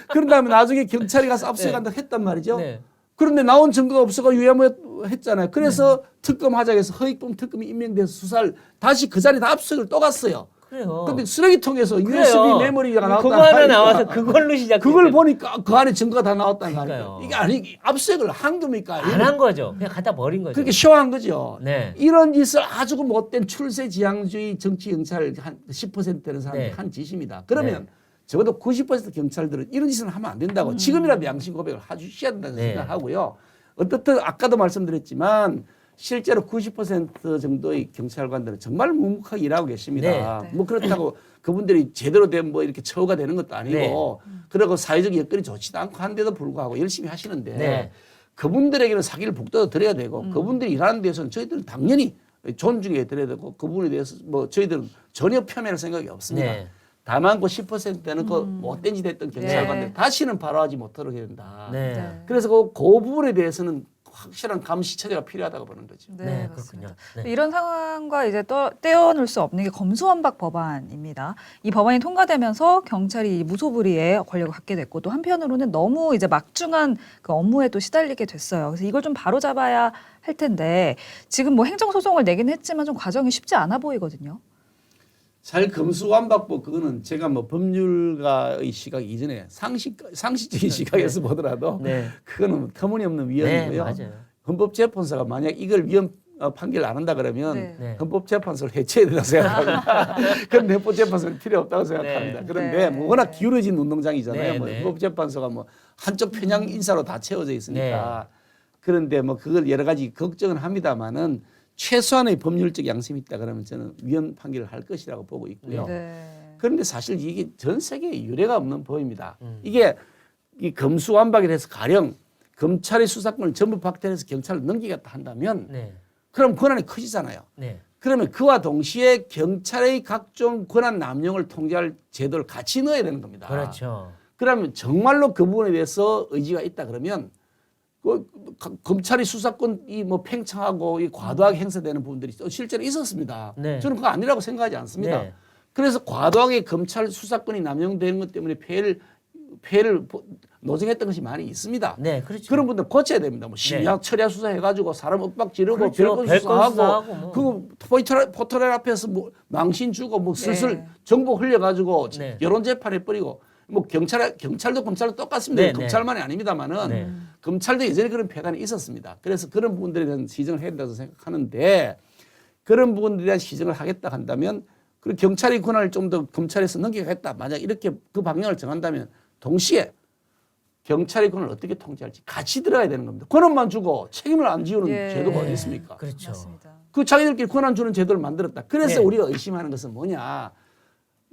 그런 다음에 나중에 경찰이 가서 압수수색한다고 했단 말이죠. 네. 그런데 나온 증거가 없어서 유야무했잖아요. 그래서 특검하자고 해서 허위범 특검이 임명돼서 수사를 다시 그 자리에 다 압수수색을 또 갔어요. 그래요. 근데 쓰레기통에서 그래요. USB 메모리가 나왔다. 그거 하나 나와서 그걸로 시작. 그걸 보니까 그 안에 증거가 다 나왔다는 거 그러니까요. 아니에요. 이게 아니 압수수색을 한 겁니까? 안한 거죠. 그냥 갖다 버린 거죠. 그렇게 쇼한 거죠. 네. 이런 짓을 아주 못된 출세지향주의 정치 경찰 한 10% 되는 사람들이 네. 한 짓입니다. 그러면 적어도 90% 경찰들은 이런 짓은 하면 안 된다고 지금이라도 양심 고백을 해주셔야 된다는 네. 생각을 하고요. 어떻든 아까도 말씀드렸지만 실제로 90% 정도의 경찰관들은 정말 묵묵하게 일하고 계십니다. 네. 뭐 그렇다고 그분들이 제대로 된 뭐 이렇게 처우가 되는 것도 아니고 그리고 사회적 여건이 좋지도 않고 한데도 불구하고 열심히 하시는데 네. 그분들에게는 사기를 북돋아 드려야 되고 그분들이 일하는 데서는 저희들은 당연히 존중해 드려야 되고 그분에 대해서 뭐 저희들은 전혀 폄훼할 생각이 없습니다. 네. 다만 그 10%는 그 못된 짓 했던 경찰관들 네. 다시는 바로하지 못하도록 해야 된다. 네. 네. 그래서 그 부분에 대해서는 확실한 감시 처리가 필요하다고 보는 거죠. 네, 맞습니다. 그렇군요. 네. 이런 상황과 이제 떼어놓을 수 없는 게 검수완박 법안입니다. 이 법안이 통과되면서 경찰이 무소불위의 권력을 갖게 됐고 또 한편으로는 너무 이제 막중한 그 업무에 또 시달리게 됐어요. 그래서 이걸 좀 바로잡아야 할 텐데 지금 뭐 행정소송을 내긴 했지만 좀 과정이 쉽지 않아 보이거든요. 잘 검수완박법 그거는 제가 뭐 법률가의 시각 이전에 상식적인 시각에서 보더라도 네. 그거는 뭐 터무니없는 네, 위헌이고요. 맞아요. 헌법재판소가 만약 이걸 위헌 판결 안 한다 그러면 네. 네. 헌법재판소를 해체해야 된다고 생각합니다. 그런데 헌법재판소는 필요 없다고 생각합니다. 네. 그런데 네. 뭐 워낙 기울어진 운동장이잖아요. 네, 뭐 네. 헌법재판소가 뭐 한쪽 편향 인사로 다 채워져 있으니까 그런데 뭐 그걸 여러 가지 걱정은 합니다만은 최소한의 법률적 양심이 있다 그러면 저는 위헌 판결을 할 것이라고 보고 있고요. 네. 그런데 사실 이게 전 세계에 유례가 없는 법입니다. 이게 이 검수완박에 대해서 가령 검찰의 수사권을 전부 박탈해서 경찰을 넘기겠다 한다면 네. 그럼 권한이 커지잖아요. 네. 그러면 그와 동시에 경찰의 각종 권한 남용을 통제할 제도를 같이 넣어야 되는 겁니다. 그렇죠. 그러면 정말로 그 부분에 대해서 의지가 있다 그러면 그 검찰이 수사권이 뭐 팽창하고 이 과도하게 행사되는 부분들이 실제로 있었습니다. 네. 저는 그거 아니라고 생각하지 않습니다. 네. 그래서 과도하게 검찰 수사권이 남용되는 것 때문에 폐해를 노정했던 것이 많이 있습니다. 네, 그렇죠. 그런 분들 고쳐야 됩니다. 뭐 심야 철야 수사해가지고 사람 엇박 지르고 그렇죠. 별건 별건 수사하고 뭐. 그 포털 앞에서 뭐 망신 주고 뭐 슬슬 정보 흘려가지고 네. 여론 재판해 버리고 뭐 경찰도 검찰도 똑같습니다. 네, 검찰만이 아닙니다만은 네. 검찰도 예전에 그런 폐단이 있었습니다. 그래서 그런 부분들에 대한 시정을 해야 된다고 생각하는데 그런 부분들에 대한 시정을 하겠다 한다면 그리고 경찰의 권한을 좀 더 검찰에서 넘기겠다. 만약 이렇게 그 방향을 정한다면 동시에 경찰의 권한을 어떻게 통제할지 같이 들어가야 되는 겁니다. 권한만 주고 책임을 안 지우는 예. 제도가 어디 있습니까? 그렇죠. 맞습니다. 그 자기들끼리 권한 주는 제도를 만들었다. 그래서 네. 우리가 의심하는 것은 뭐냐.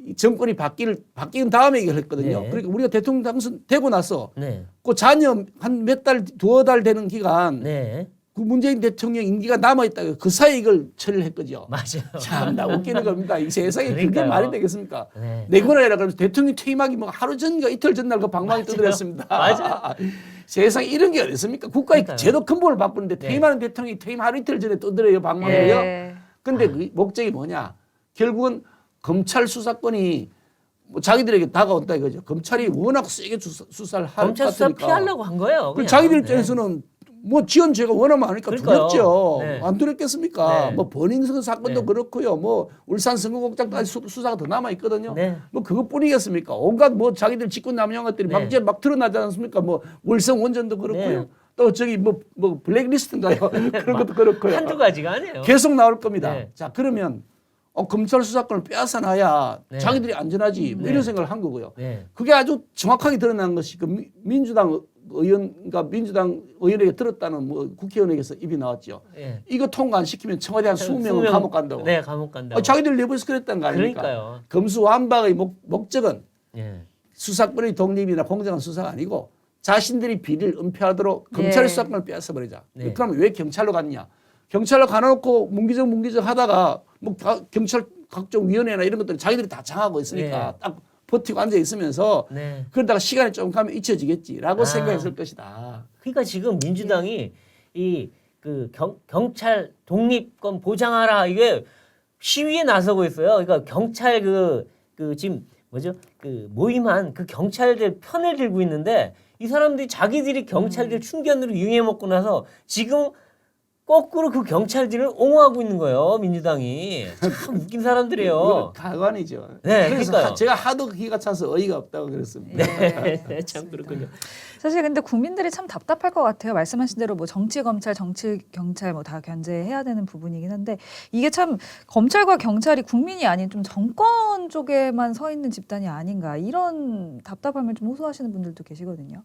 이 정권이 바뀐 다음에 얘기를 했거든요. 네. 그러니까 우리가 대통령 당선되고 나서 네. 그 잔여 한 몇 달, 두어 달 되는 기간 네. 그 문재인 대통령 임기가 남아있다. 그 사이에 이걸 처리를 했거죠. 맞아요. 참나 웃기는 겁니다. 이 세상에 그게 그러니까요. 말이 되겠습니까? 네. 내 권한이라 그러면서 대통령 퇴임하기 뭐 하루 전인가 이틀 전날 그 방망이 떠들었습니다. 맞아요. 세상에 이런 게 어디 있습니까? 국가의 그러니까요. 제도 근본을 바꾸는데 네. 퇴임하는 대통령이 퇴임 하루 이틀 전에 떠들어요 방망이를요. 예. 근데 그 목적이 뭐냐? 결국은 검찰 수사권이 뭐 자기들에게 다가온다 이거죠. 검찰이 워낙 세게 수사를 할 검찰 것 수사 같으니까. 피하려고 한 거예요. 그 그냥. 자기들 네. 입장에서는 뭐 지원 죄가 워낙 많으니까 그러니까요. 두렵죠. 네. 안 두렵겠습니까? 네. 뭐 버닝썬 사건도 네. 그렇고요. 뭐 울산 선거국장까지 수사가 더 남아 있거든요. 네. 뭐 그것뿐이겠습니까? 온갖 뭐 자기들 직권 남용한 것들이 네. 막 드러나지 않습니까? 뭐 월성 원전도 그렇고요. 네. 또 저기 뭐 블랙리스트인가요? 그런 것도 그렇고요. 한두 가지가 아니에요. 계속 나올 겁니다. 네. 자 그러면 검찰 수사권을 빼앗아놔야 네. 자기들이 안전하지 뭐 네. 이런 생각을 한 거고요. 네. 그게 아주 정확하게 드러난 것이 그 민주당 의원과 민주당 의원에게 들었다는 뭐 국회의원에게서 입이 나왔죠. 네. 이거 통과 안 시키면 청와대 한 20명은 감옥 간다고. 네, 감옥 간다고. 자기들 내부에서 그랬다는 거 아닙니까? 그러니까요. 검수완박의 목적은 예. 수사권의 독립이나 공정한 수사가 아니고 자신들이 비리를 은폐하도록 검찰의 예. 수사권을 빼앗아버리자. 네. 그러면 왜 경찰로 갔냐? 경찰로 가놓고 문기적 하다가 뭐 경찰 각종 위원회나 이런 것들 자기들이 다 장하고 있으니까 네. 딱 버티고 앉아 있으면서 네. 그러다가 시간이 좀 가면 잊혀지겠지라고 아. 생각했을 것이다. 그러니까 지금 민주당이 이 그 경찰 독립권 보장하라 이게 시위에 나서고 있어요. 그러니까 경찰 그 지금 뭐죠? 그 모임한 그 경찰들 편을 들고 있는데 이 사람들이 자기들이 경찰들 충견으로 이용해 먹고 나서 지금 거꾸로 그 경찰들을 옹호하고 있는 거예요. 민주당이 참 웃긴 사람들이에요. 그건 가관이죠. 네, 그래서 그러니까요. 제가 하도 기가 차서 어이가 없다고 그랬습니다. 네, 참 그렇군요. 사실 근데 국민들이 참 답답할 것 같아요. 말씀하신 대로 뭐 정치 검찰, 정치 경찰 뭐 다 견제해야 되는 부분이긴 한데 이게 참 검찰과 경찰이 국민이 아닌 좀 정권 쪽에만 서 있는 집단이 아닌가 이런 답답함을 좀 호소하시는 분들도 계시거든요.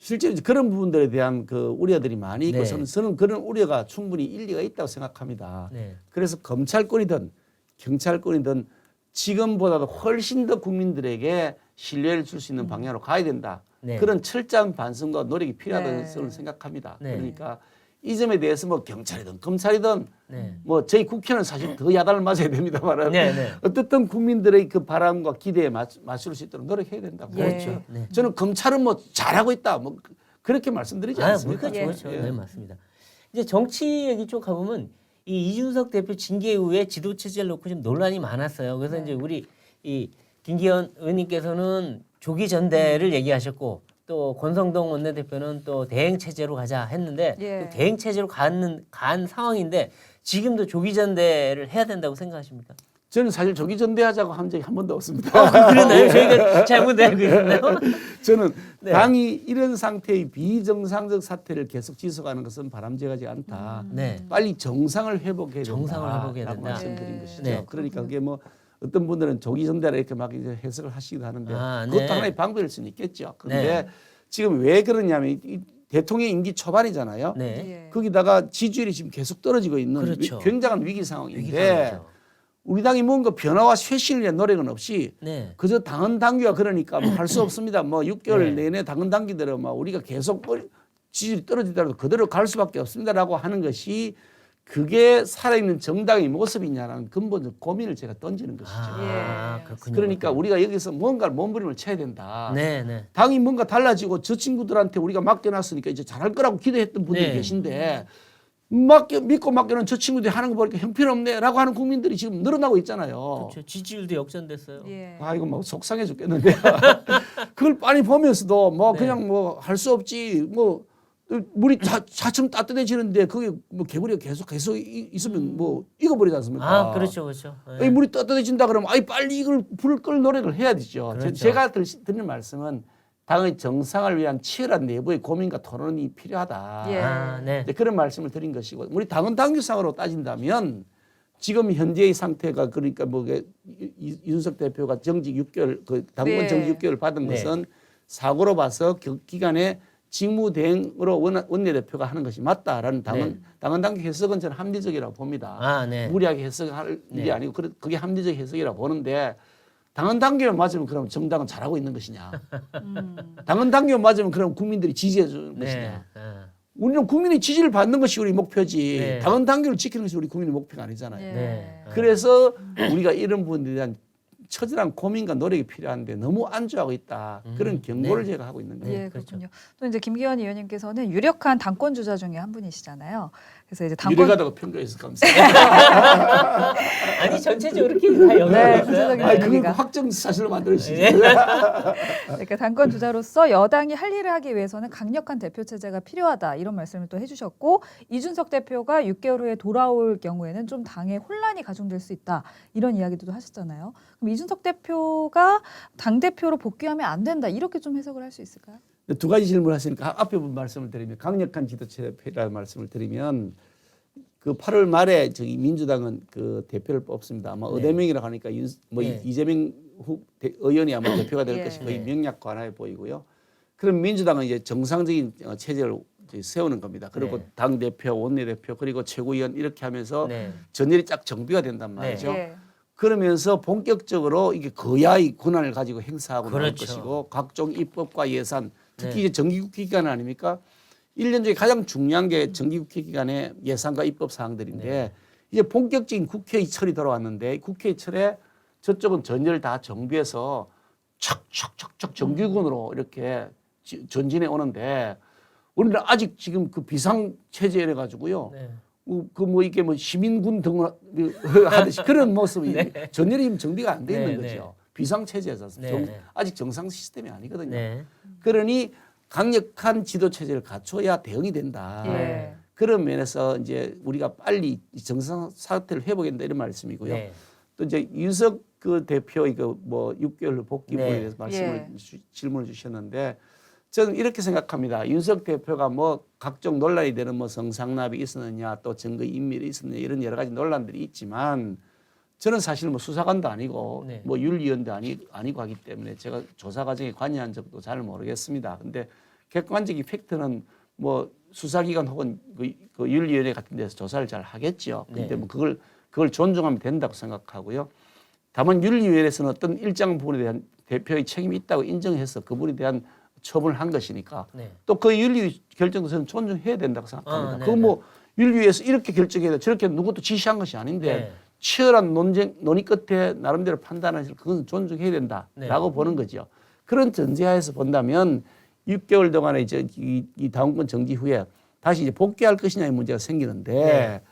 실제로 이제 그런 부분들에 대한 그 우려들이 많이 있고 네. 저는 그런 우려가 충분히 일리가 있다고 생각합니다. 네. 그래서 검찰권이든 경찰권이든 지금보다도 훨씬 더 국민들에게 신뢰를 줄 수 있는 방향으로 가야 된다. 네. 그런 철저한 반성과 노력이 필요하다고 네. 저는 생각합니다. 네. 그러니까 이 점에 대해서 뭐 경찰이든 검찰이든 네. 뭐 저희 국회는 사실 더 야단을 맞아야 됩니다만 네, 네. 어떻든 국민들의 그 바람과 기대에 맞출 수 있도록 노력해야 된다고. 예. 그렇죠. 네. 저는 검찰은 뭐 잘하고 있다. 뭐 그렇게 말씀드리지 않습니까? 그렇죠, 그렇죠. 예. 네, 맞습니다. 이제 정치 얘기 쪽 가보면 이 이준석 대표 징계 이후에 지도 체제를 놓고 좀 논란이 많았어요. 그래서 이제 우리 이 김기현 의원님께서는 조기 전대를 얘기하셨고 또 권성동 원내대표는 또 대행 체제로 가자 했는데 예. 또 대행 체제로 간 상황인데 지금도 조기 전대를 해야 된다고 생각하십니까? 저는 사실 조기 전대하자고 한 적이 한 번도 없습니다. 그러나요? 저희가 잘못 알고 있나요? 저는 네. 당이 이런 상태의 비정상적 사태를 계속 지속하는 것은 바람직하지 않다. 네. 빨리 정상을 회복해야 된다. 정상을 회복해야 라고 된다. 말씀드린 네. 것이죠. 네. 그러니까 그게 뭐 어떤 분들은 조기 전대라 이렇게 막 이제 해석을 하시기도 하는데 아, 네. 그것도 하나의 방법일 수는 있겠죠. 그런데 네. 지금 왜 그러냐면 이 대통령 임기 초반이잖아요. 네. 예. 거기다가 지지율이 지금 계속 떨어지고 있는 그렇죠. 굉장한 위기 상황인데 위기상황이죠. 우리 당이 뭔가 변화와 쇄신을 위한 노력은 없이 네. 그저 당헌 당규가 그러니까 뭐 할 수 없습니다. 뭐 6개월 네. 내내 당헌 당기대로 막 우리가 계속 지지율이 떨어지더라도 그대로 갈 수밖에 없습니다라고 하는 것이 그게 살아있는 정당의 모습이냐라는 근본적 고민을 제가 던지는 것이죠. 아, 예. 그렇군요. 그러니까 우리가 여기서 뭔가를 몸부림을 쳐야 된다. 네, 네. 당이 뭔가 달라지고 저 친구들한테 우리가 맡겨놨으니까 이제 잘할 거라고 기대했던 분들이 네. 계신데 믿고 맡기는 저 친구들이 하는 거 보니까 형편없네라고 하는 국민들이 지금 늘어나고 있잖아요. 그렇죠. 지지율도 역전됐어요. 예. 아 이거 막 속상해 죽겠는데 그걸 빤히 보면서도 뭐 네. 그냥 뭐 할 수 없지 뭐 물이 차츰 따뜻해지는데 그게 뭐 개구리가 계속 있으면 뭐 익어버리지 않습니까? 아, 그렇죠, 그렇죠. 예. 이 물이 따뜻해진다 그러면 아이 빨리 이걸 불을 끌 노력을 해야 되죠. 그렇죠. 제가 드리는 말씀은 당의 정상을 위한 치열한 내부의 고민과 토론이 필요하다. 예. 아, 네. 이제 그런 말씀을 드린 것이고 우리 당헌 당규상으로 따진다면 지금 현재의 상태가 그러니까 뭐 이준석 대표가 정직 6개월 그 당권 네. 정직 6개월 받은 네. 것은 사고로 봐서 기간에 직무대행으로 원내대표가 하는 것이 맞다라는 당헌 당규 해석은 저는 합리적이라고 봅니다. 아, 네. 무리하게 해석할 네. 일이 아니고 그게 합리적 해석이라고 보는데 당헌 당규만 맞으면 그럼 정당은 잘하고 있는 것이냐? 당헌 당규만 맞으면 그럼 국민들이 지지해 주는 네. 것이냐? 아, 우리는 국민의 지지를 받는 것이 우리 목표지 네. 당헌 당규를 지키는 것이 우리 국민의 목표가 아니잖아요. 예. 네. 그래서 우리가 이런 부분에 대한 처절한 고민과 노력이 필요한데 너무 안주하고 있다. 그런 경고를 네. 제가 하고 있는 거예요. 예, 그렇죠. 그렇군요. 또 이제 김기현 의원님께서는 유력한 당권 주자 중에 한 분이시잖아요. 그래서 이제 당권 유력하다고 평가해서 감사합니다. 아니 전체적으로 이렇게 다 네, 연결됐어요. 구체적인 아니 그걸 얘기가. 확정 사실로 만들어주시죠. 네. 그러니까 당권 주자로서 여당이 할 일을 하기 위해서는 강력한 대표 체제가 필요하다 이런 말씀을 또 해주셨고 이준석 대표가 6개월 후에 돌아올 경우에는 좀 당에 혼란이 가중될 수 있다 이런 이야기도 또 하셨잖아요. 그럼 이준석 대표가 당 대표로 복귀하면 안 된다 이렇게 좀 해석을 할 수 있을까요? 두 가지 질문하시니까 앞에 부분 말씀을 드리면 강력한 지도체가 필요하다는 말씀을 드리면 그 8월 말에 저기 민주당은 그 대표를 뽑습니다. 아마 네. 의대명이라고 하니까 네. 이재명 의원이 아마 대표가 될 예. 것이 거의 네. 명약관하에 보이고요. 그럼 민주당은 이제 정상적인 체제를 이제 세우는 겁니다. 그리고 네. 당 대표, 원내 대표 그리고 최고위원 이렇게 하면서 네. 전열이 쫙 정비가 된단 말이죠. 예. 그러면서 본격적으로 이게 거야의 권한을 가지고 행사하고 나올 그렇죠. 것이고 각종 입법과 예산 특히 네. 이제 정기국회 기간 아닙니까? 1년 중에 가장 중요한 게 정기국회 기간의 예산과 입법 사항들인데 네. 이제 본격적인 국회의 철이 돌아왔는데 국회의 철에 저쪽은 전열을 다 정비해서 척척척척 정규군으로 이렇게 전진해 오는데 우리는 아직 지금 그 비상 체제래 가지고요. 네. 그 뭐 이게 뭐 시민군 등 하듯이 그런 모습이 전열이 지금 정비가 안 돼 있는 네, 거죠. 비상 체제에서 네. 아직 정상 시스템이 아니거든요. 네. 그러니 강력한 지도 체제를 갖춰야 대응이 된다. 예. 그런 면에서 이제 우리가 빨리 정상 사태를 회복해야 된다 이런 말씀이고요. 네. 또 이제 윤석 그 대표 이거 뭐 6개월 복귀부에 네. 대해서 말씀을 예. 질문을 주셨는데 저는 이렇게 생각합니다. 윤석 대표가 뭐 각종 논란이 되는 뭐 성상납이 있었느냐 또 증거 인멸이 있었느냐 이런 여러 가지 논란들이 있지만 저는 사실 뭐 수사관도 아니고 네. 뭐 윤리위원도 아니고 하기 때문에 제가 조사 과정에 관여한 적도 잘 모르겠습니다. 근데 객관적인 팩트는 뭐 수사기관 혹은 그 윤리위원회 같은 데서 조사를 잘 하겠죠. 근데 네. 뭐 그걸 존중하면 된다고 생각하고요. 다만 윤리위원회에서는 어떤 일정 부분에 대한 대표의 책임이 있다고 인정해서 그분에 대한 처분을 한 것이니까 네. 또 그 윤리 결정도 저는 존중해야 된다고 생각합니다. 네, 그거 뭐 윤리위에서 이렇게 결정해야 돼 저렇게 누구도 지시한 것이 아닌데 네. 치열한 논의 끝에 나름대로 판단하시는 그건 존중해야 된다라고 네. 보는 거죠. 그런 전제하에서 본다면 6개월 동안에 이제 이 당원권 정지 후에 다시 이제 복귀할 것이냐의 문제가 생기는데 네.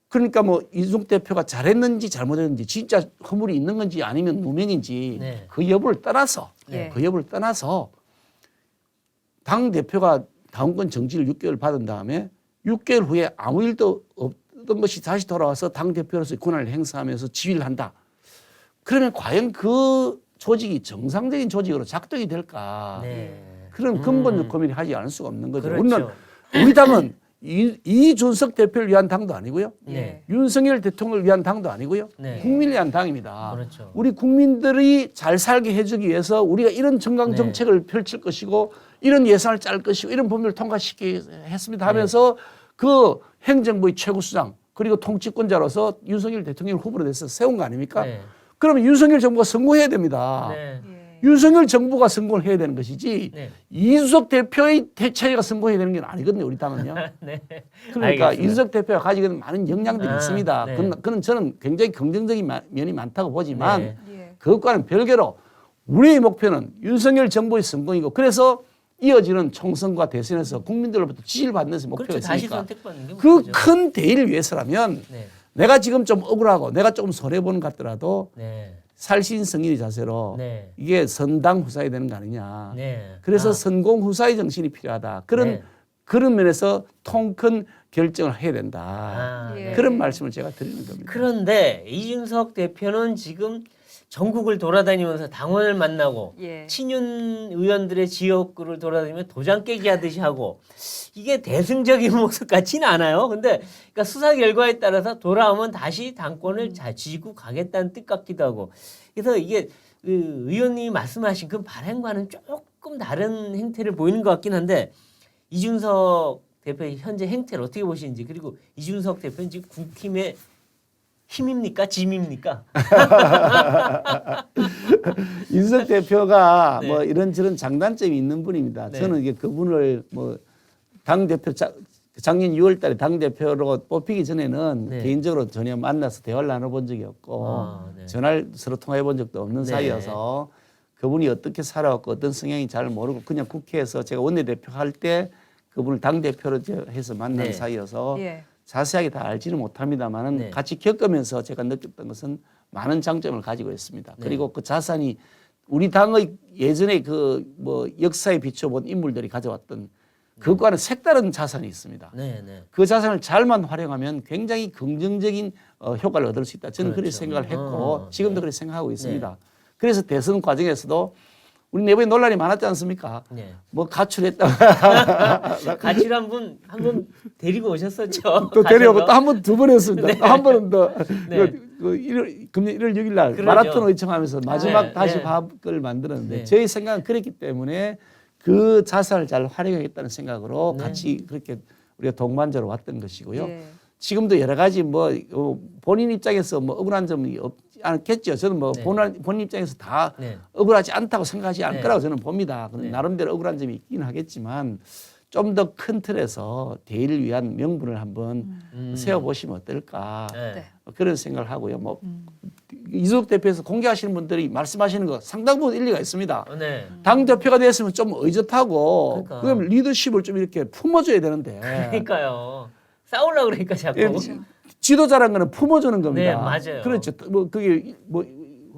그러니까 뭐 이준석 대표가 잘했는지 잘못했는지 진짜 허물이 있는 건지 아니면 누명인지 네. 그 여부를 떠나서 네. 그 여부를 떠나서 당 대표가 당원권 정지를 6개월 받은 다음에 6개월 후에 아무 일도 없던 것이 다시 돌아와서 당 대표로서의 권한을 행사하면서 지휘를 한다. 그러면 과연 그 조직이 정상적인 조직으로 작동이 될까? 네. 그런 근본적 고민을 하지 않을 수가 없는 거죠. 그렇죠. 우리 당은 이준석 대표를 위한 당도 아니고요. 네. 윤석열 대통령을 위한 당도 아니고요. 네. 국민을 위한 당입니다. 그렇죠. 우리 국민들이 잘 살게 해주기 위해서 우리가 이런 정강 네. 정책을 펼칠 것이고 이런 예산을 짤 것이고 이런 법률을 통과시키겠습니다 하면서 그 행정부의 최고수장 그리고 통치권자로서 윤석열 대통령 후보로 돼서 세운 거 아닙니까? 네. 그러면 윤석열 정부가 성공해야 됩니다. 네. 예. 윤석열 정부가 성공을 해야 되는 것이지 네. 이준석 대표의 대체가 성공해야 되는 게 아니거든요. 우리 당은요. 네. 그러니까 알겠습니다. 이준석 대표가 가지고 있는 많은 역량들이 아, 있습니다. 네. 그건 저는 굉장히 긍정적인 면이 많다고 보지만 네. 예. 그것과는 별개로 우리의 목표는 윤석열 정부의 성공이고 그래서 이어지는 총선과 대선에서 국민들로부터 지지를 받는 것이 목표가 그렇죠. 다시 있으니까 선택받는 게 그 목표죠. 큰 대의를 위해서라면 네. 내가 지금 좀 억울하고 내가 조금 손해보는 것 같더라도 네. 살신성인의 자세로 네. 이게 선당 후사해야 되는 거 아니냐. 네. 그래서 아, 선공 후사의 정신이 필요하다. 네. 그런 면에서 통 큰 결정을 해야 된다. 아, 예. 네. 그런 말씀을 제가 드리는 겁니다. 그런데 이준석 대표는 지금 전국을 돌아다니면서 당원을 만나고 예. 친윤 의원들의 지역구를 돌아다니며 도장 깨기 하듯이 하고 이게 대승적인 모습 같지는 않아요. 근데 그러니까 수사 결과에 따라서 돌아오면 다시 당권을 쥐고 가겠다는 뜻 같기도 하고 그래서 이게 그 의원님이 말씀하신 그 발행과는 조금 다른 행태를 보이는 것 같긴 한데 이준석 대표의 현재 행태를 어떻게 보시는지 그리고 이준석 대표는 지금 국힘의 힘입니까? 짐입니까? 윤석 대표가 네. 뭐 이런저런 장단점이 있는 분입니다. 네. 저는 이게 그분을 뭐 당대표 작년 6월 달에 당대표로 뽑히기 전에는 네. 개인적으로 전혀 만나서 대화를 나눠본 적이 없고 아, 네. 전화를 서로 통화해 본 적도 없는 네. 사이여서 그분이 어떻게 살아왔고 어떤 성향이 잘 모르고 그냥 국회에서 제가 원내대표 할 때 그분을 당대표로 해서 만난 네. 사이여서 예. 자세하게 다 알지는 못합니다만은 네. 같이 겪으면서 제가 느꼈던 것은 많은 장점을 가지고 있습니다. 네. 그리고 그 자산이 우리 당의 예전에 그 뭐 역사에 비춰본 인물들이 가져왔던 그거와는 색다른 자산이 있습니다. 네, 네. 그 자산을 잘만 활용하면 굉장히 긍정적인 효과를 얻을 수 있다. 저는 그렇게 그렇죠. 생각을 했고 네. 지금도 그렇게 생각하고 있습니다. 그래서 대선 과정에서도 우리 내부에 논란이 많았지 않습니까? 네. 뭐 가출했다. 같이 한분 데리고 오셨었죠. 또 데려오고 가셔서. 또 한 번 두 번 했습니다. 또 한 번은 더 네. 금년 1월 6일 날 그러죠. 마라톤 의청하면서 마지막 네, 다시 네. 파업을 만들었는데 네. 저희 생각은 그랬기 때문에 그 자산을 잘 활용하겠다는 생각으로 네. 같이 그렇게 우리가 동반자로 왔던 것이고요. 예. 지금도 여러 가지 뭐 본인 입장에서 뭐 억울한 점이 없지 않겠죠. 저는 뭐 네. 본인 입장에서 다 네. 억울하지 않다고 생각하지 않을 네. 거라고 저는 봅니다. 네. 나름대로 억울한 점이 있긴 하겠지만 좀 더 큰 틀에서 대의를 위한 명분을 한번 세워보시면 어떨까 네. 네. 그런 생각을 하고요. 뭐 이준석 대표에서 공개하시는 분들이 말씀하시는 거 상당 부분 일리가 있습니다. 네. 당 대표가 됐으면 좀 의젓하고 그러니까. 그럼 리더십을 좀 이렇게 품어줘야 되는데 그러니까요. 싸우려고 그러니까 자꾸. 예, 지도자라는 거는 품어주는 겁니다. 네, 맞아요. 그렇죠. 뭐 그게 뭐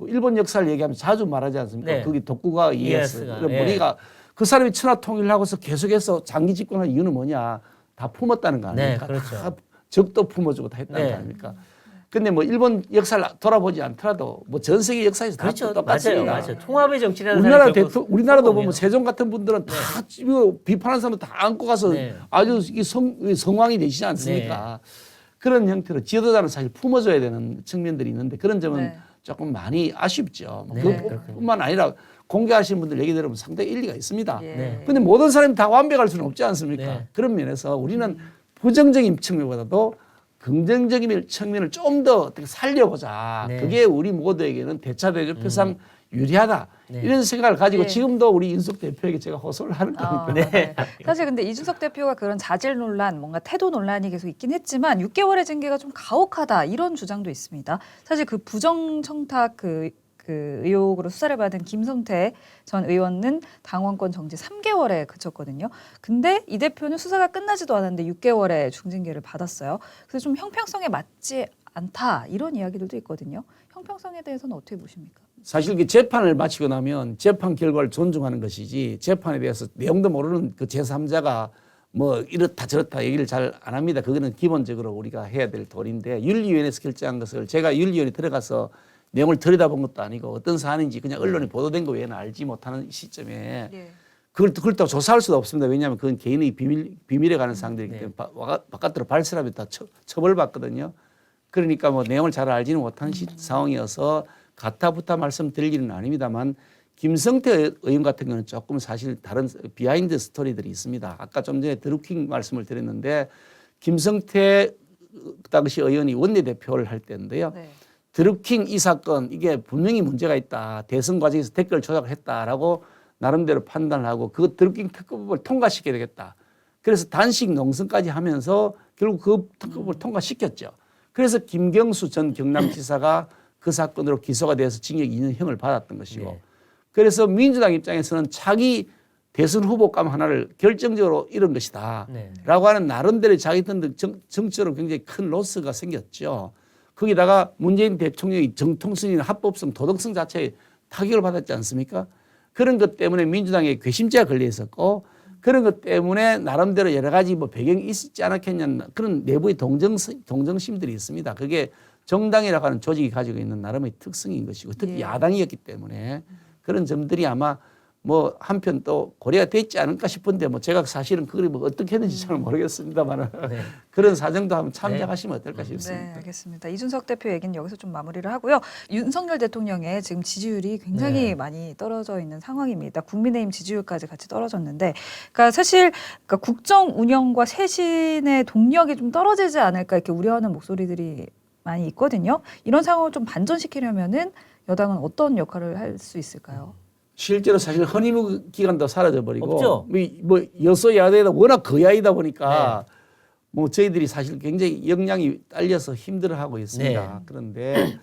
일본 역사를 얘기하면 자주 말하지 않습니까? 네. 그게 독구가 이에스. 이에스가, 그럼 예. 우리가 그 사람이 천하 통일하고서 계속해서 장기 집권한 이유는 뭐냐? 다 품었다는 거 아닙니까? 네, 그렇죠. 다 적도 품어주고 다 했다는 네. 거 아닙니까? 근데 뭐 일본 역사를 돌아보지 않더라도 뭐 전 세계 역사에서 다 그렇죠. 똑같습니다. 맞아요. 맞아요. 통합의 정치라는 우리나라 사람이 결국 우리나라도 보면 성공이에요. 세종 같은 분들은 다 이거 비판하는 사람들 다 안고 가서 네. 아주 이 성왕이 되시지 않습니까? 그런 형태로 지도자는 사실 품어줘야 되는 측면들이 있는데 그런 점은 네. 조금 많이 아쉽죠. 네, 그뿐만 아니라 공개하시는 분들 얘기 들으면 상당히 일리가 있습니다. 예. 네. 근데 모든 사람이 다 완벽할 수는 없지 않습니까? 네. 그런 면에서 우리는 부정적인 측면보다도 긍정적인 측면을 좀 더 어떻게 살려보자. 네. 그게 우리 모두에게는 대차대조표상 유리하다. 네. 이런 생각을 가지고 네. 지금도 우리 윤석 대표에게 제가 호소를 하는 겁니다. 네. 사실 근데 이준석 대표가 그런 자질 논란, 뭔가 태도 논란이 계속 있긴 했지만 6개월의 징계가 좀 가혹하다 이런 주장도 있습니다. 사실 그 부정청탁 그 의혹으로 수사를 받은 김성태 전 의원은 당원권 정지 3개월에 그쳤거든요. 근데 이 대표는 수사가 끝나지도 않았는데 6개월의 중징계를 받았어요. 그래서 좀 형평성에 맞지 않다 이런 이야기들도 있거든요. 형평성에 대해서는 어떻게 보십니까? 사실 그 재판을 마치고 나면 재판 결과를 존중하는 것이지 재판에 대해서 내용도 모르는 그 제3자가 뭐 이렇다 저렇다 얘기를 잘 안 합니다. 그거는 기본적으로 우리가 해야 될 도리인데 윤리위원회에서 결정한 것을 제가 윤리위원회 들어가서 내용을 들여다본 것도 아니고 어떤 사안인지 그냥 언론에 보도된 거 외에는 알지 못하는 시점에 예. 그렇다고 조사할 수도 없습니다. 왜냐하면 그건 개인의 비밀에 관한 사항들이기 네. 때문에 바깥으로 발설하면 다 처벌받거든요. 그러니까 뭐 내용을 잘 알지는 못한 상황이어서 가타부타 말씀드리기는 아닙니다만 김성태 의원 같은 경우는 조금 사실 다른 비하인드 스토리들이 있습니다. 아까 좀 전에 드루킹 말씀을 드렸는데 김성태 당시 의원이 원내대표를 할 때인데요. 네. 드루킹 이 사건 이게 분명히 문제가 있다. 대선 과정에서 댓글 조작을 했다라고 나름대로 판단을 하고 그 드루킹 특검법을 통과시켜야 되겠다. 그래서 단식 농성까지 하면서 결국 그 특검법을 통과시켰죠. 그래서 김경수 전 경남지사가 그 사건으로 기소가 돼서 징역 2년형을 받았던 것이고 네. 그래서 민주당 입장에서는 자기 대선 후보감 하나를 결정적으로 잃은 것이다. 네. 라고 하는 나름대로 자기들 정치적으로 굉장히 큰 로스가 생겼죠. 거기다가 문재인 대통령이 정통성이나 합법성, 도덕성 자체에 타격을 받았지 않습니까? 그런 것 때문에 민주당에 괘씸죄가 걸려 있었고 그런 것 때문에 나름대로 여러 가지 뭐 배경이 있지 않았겠냐 그런 내부의 동정심들이 있습니다. 그게 정당이라고 하는 조직이 가지고 있는 나름의 특성인 것이고 특히 예. 야당이었기 때문에 그런 점들이 아마 뭐 한편 또 고려가 됐지 않을까 싶은데 뭐 제가 사실은 그걸 뭐 어떻게 했는지 잘 모르겠습니다만 네. 그런 사정도 한번 참작하시면 어떨까 네, 싶습니다. 알겠습니다. 이준석 대표 얘기는 여기서 좀 마무리를 하고요. 윤석열 대통령의 지금 지지율이 굉장히 네. 많이 떨어져 있는 상황입니다. 국민의힘 지지율까지 같이 떨어졌는데, 그러니까 사실 그러니까 국정 운영과 쇄신의 동력이 좀 떨어지지 않을까 이렇게 우려하는 목소리들이 많이 있거든요. 이런 상황을 좀 반전시키려면은 여당은 어떤 역할을 할 수 있을까요? 실제로 사실 허니문 기간도 사라져 버리고 없죠. 뭐 여소야대다 워낙 거야이다 보니까 뭐 저희들이 사실 굉장히 역량이 딸려서 힘들어하고 있습니다. 네. 그런데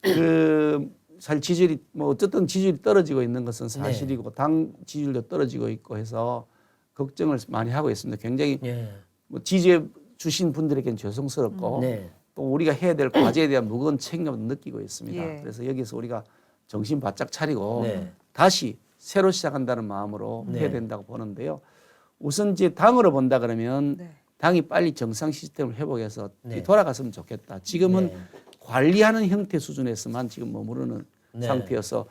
그 사실 지지율이 뭐 어쨌든 지지율이 떨어지고 있는 것은 사실이고 당 지지율도 떨어지고 있고 해서 걱정을 많이 하고 있습니다. 굉장히 네. 뭐 지지해 주신 분들에게는 죄송스럽고 네. 또 우리가 해야 될 과제에 대한 무거운 책임을 느끼고 있습니다. 예. 그래서 여기서 우리가 정신 바짝 차리고 네. 다시 새로 시작한다는 마음으로 네. 해야 된다고 보는데요. 우선 이제 당으로 본다 그러면 네. 당이 빨리 정상 시스템을 회복해서 네. 돌아갔으면 좋겠다. 지금은 네. 관리하는 형태 수준에서만 지금 머무르는 네. 상태여서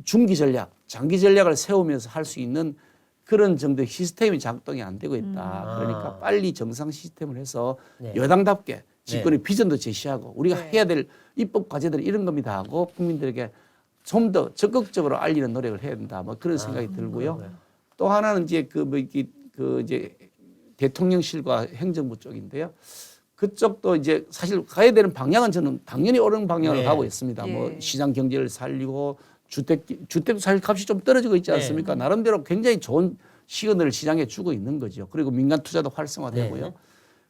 중기 전략, 장기 전략을 세우면서 할 수 있는 그런 정도의 시스템이 작동이 안 되고 있다. 그러니까 빨리 정상 시스템을 해서 네. 여당답게 집권의 비전도 제시하고 우리가 네. 해야 될 입법 과제들이 이런 겁니다 하고 국민들에게 좀 더 적극적으로 알리는 노력을 해야 된다. 뭐 그런 생각이 들고요. 그러고요. 또 하나는 이제 이제 대통령실과 행정부 쪽인데요. 그쪽도 이제 사실 가야 되는 방향은 저는 당연히 옳은 방향으로 네. 가고 있습니다. 예. 뭐 시장 경제를 살리고 주택도 사실 값이 좀 떨어지고 있지 않습니까? 나름대로 굉장히 좋은 시그널을 시장에 주고 있는 거죠. 그리고 민간 투자도 활성화되고요. 네.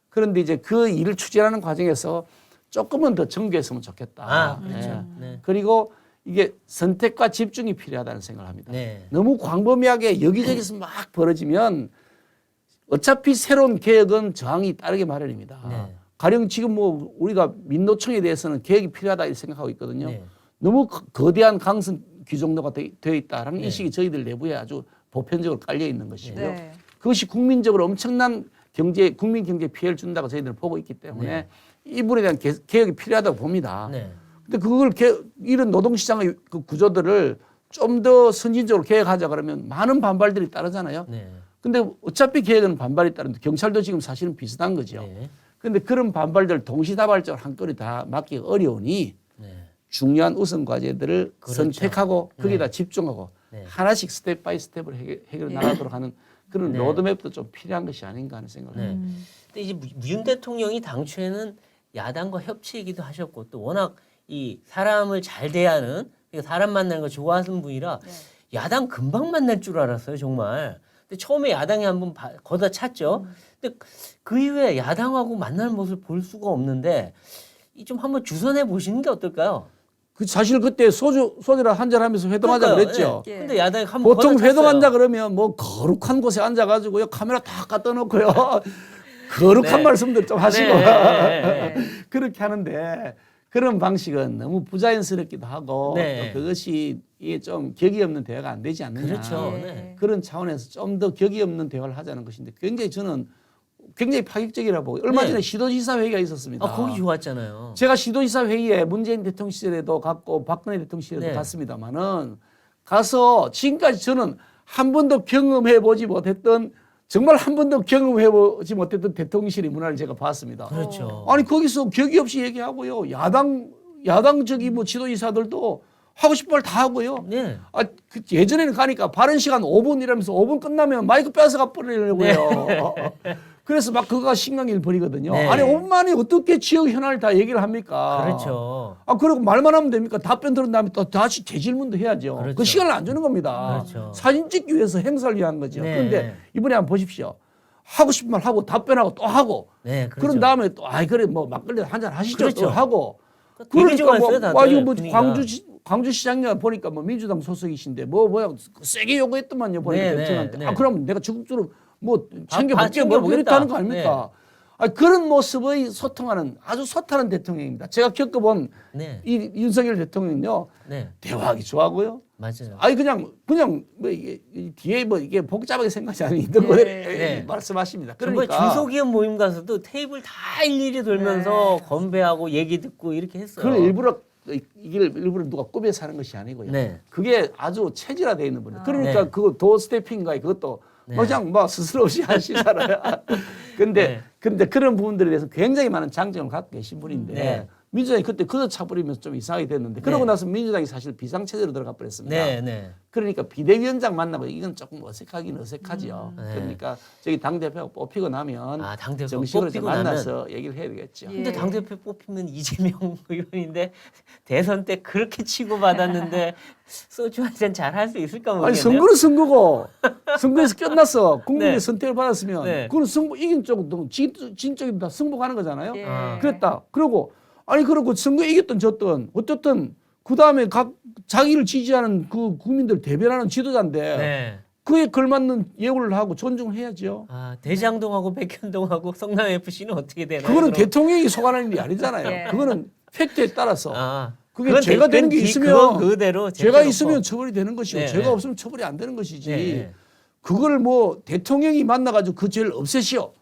그런데 이제 그 일을 추진하는 과정에서 조금은 더 정교했으면 좋겠다. 아, 그렇죠. 네. 그리고 이게 선택과 집중이 필요하다는 생각을 합니다. 네. 너무 광범위하게 여기저기서 막 벌어지면 어차피 새로운 개혁은 저항이 따르게 마련입니다. 네. 가령 지금 뭐 우리가 민노총에 대해서는 개혁이 필요하다 이렇게 생각하고 있거든요. 네. 너무 거대한 강성 규정도가 되어 있다라는 네. 인식이 저희들 내부에 아주 보편적으로 깔려 있는 것이고요. 네. 그것이 국민적으로 엄청난 국민 경제 피해를 준다고 저희들은 보고 있기 때문에 네. 이 부분에 대한 개혁이 필요하다고 봅니다. 네. 근데 그걸 이런 노동시장의 그 구조들을 좀 더 선진적으로 개혁하자 그러면 많은 반발들이 따르잖아요. 네. 근데 어차피 개혁은 반발이 따르는데 경찰도 지금 사실은 비슷한 거죠. 네. 그런데 그런 반발들 동시다발적으로 한꺼번에 다 막기가 어려우니 네. 중요한 우선 과제들을 그렇죠. 선택하고 거기다 네. 집중하고 네. 하나씩 스텝 바이 스텝으로 해결 나가도록 하는 그런 네. 로드맵도 좀 필요한 것이 아닌가 하는 생각을 네. 합니다. 근데 이제 윤 대통령이 당초에는 야당과 협치이기도 하셨고 또 워낙 이 사람을 잘 대하는 그러니까 사람 만나는 거 좋아하는 분이라 야당 금방 만날 줄 알았어요 정말. 근데 처음에 야당이 한번 걷어찼죠. 근데 그 이후에 야당하고 만나는 모습을 볼 수가 없는데 이 좀 한번 주선해 보시는 게 어떨까요? 그 사실 그때 소주를 한잔 하면서 회동하자 그랬죠. 예. 근데 야당이 한번 보통 걷어찼어요. 회동한다 그러면 뭐 거룩한 곳에 앉아가지고요 카메라 다 갖다 놓고요 거룩한 네. 말씀들 좀 하시고 네. 그렇게 하는데 그런 방식은 너무 부자연스럽기도 하고 네. 또 그것이 이게 좀 격이 없는 대화가 안 되지 않느냐 그렇죠. 예. 네. 그런 차원에서 좀 더 격이 없는 대화를 하자는 것인데 굉장히 저는 굉장히 파격적이라고 보고 얼마 네. 전에 시도지사 회의가 있었습니다. 아 거기 좋았잖아요. 제가 시도지사 회의에 문재인 대통령 시절에도 갔고 박근혜 대통령 시절에도 네. 갔습니다마는 가서 지금까지 저는 한 번도 경험해 보지 못했던 정말 한 번도 경험해 보지 못했던 대통령실의 문화를 제가 봤습니다. 그렇죠. 아니 거기서 격이 없이 얘기하고요. 야당 저기 뭐 지도이사들도 하고 싶은 말 다 하고요. 네. 예전에는 가니까 발언 시간 5분 이라면서 5분 끝나면 마이크 뺏어가 버리려고요. 그래서 막 그거가 신강일 벌이거든요. 네. 아니 5분 만에 어떻게 지역 현안을 다 얘기를 합니까? 그렇죠. 그리고 말만 하면 됩니까? 답변 들은 다음에 또 다시 재질문도 해야죠. 그렇죠. 그 시간을 안 주는 겁니다. 그렇죠. 사진 찍기 위해서 행사를 위한 거죠. 네. 그런데 이번에 한번 보십시오. 하고 싶은 말 하고 답변하고 또 하고 네, 그렇죠. 그런 다음에 또 그래 뭐 막걸리 한잔 하시죠. 그렇죠. 또 하고 되게 그러니까 좋았어요, 다들 이거 뭐 분위기가. 광주시장님 보니까 뭐 민주당 소속이신데 뭐야 세게 요구했더만요 보니까 네, 대통령한테. 네, 아 네. 그럼 내가 적극적으로 뭐 다 챙겨볼게 뭐 챙겨보겠다. 이렇게 하는 거 아닙니까? 아, 그런 모습의 소통하는 아주 소탈한 대통령입니다. 제가 겪어본 네. 이 윤석열 대통령은요 네. 대화하기 좋아하고요. 맞아요. 아니 그냥 뭐 이게 뒤에 뭐 이게 복잡하게 생각이 아니 있는 거를 네. 말씀하십니다. 정말 그러니까 중소기업 모임 가서도 테이블 다 일일이 돌면서 건배하고 얘기 듣고 이렇게 했어요. 그걸 일부러 누가 꾸며서 하는 것이 아니고요. 네. 그게 아주 체질화되어 있는 분이에요. 그러니까 네. 그 도스태핑인가 그것도 네. 그냥 뭐 스스로 없이 하시잖아요. 근데 그런 부분들에 대해서 굉장히 많은 장점을 갖고 계신 분인데 네. 민주당이 그때 그거 차버리면서 좀 이상하게 됐는데 그러고 네. 나서 민주당이 사실 비상체제로 들어가 버렸습니다. 네, 네. 그러니까 비대위원장 만나고 이건 조금 어색하긴 어색하죠. 네. 그러니까 저기 당 대표가 뽑히고 나면 아, 당대표 정식으로 뽑히고 만나서 얘기를 해야 되겠죠. 예. 근데 당대표 뽑히면 이재명 의원인데 대선 때 그렇게 치고받았는데 소주 한 잔 잘 할 수 있을까 아니 모르겠네요. 선거는 선거고 선거에서 끝났어. 국민의 네. 선택을 받았으면 네. 그건 승부 이긴 쪽도 진 쪽이 다 승복하는 거잖아요. 예. 아. 그랬다. 그리고 아니 그리고 선거 이겼든 졌든 어쨌든 그 다음에 각 자기를 지지하는 그 국민들 대변하는 지도자인데 네. 그에 걸맞는 예우를 하고 존중해야죠. 아, 대장동하고 백현동하고 성남 FC는 어떻게 되나요? 그거는 그럼? 대통령이 소관하는 일이 아니잖아요. 예. 그거는 팩트에 따라서 아, 그게 그건 죄가 되는 게 그건 있으면 그건 그대로 죄가 제껴놓고. 있으면 처벌이 되는 것이고 네, 죄가 네. 없으면 처벌이 안 되는 것이지. 네, 네. 그걸 뭐 대통령이 만나가지고 그 죄를 없애시오.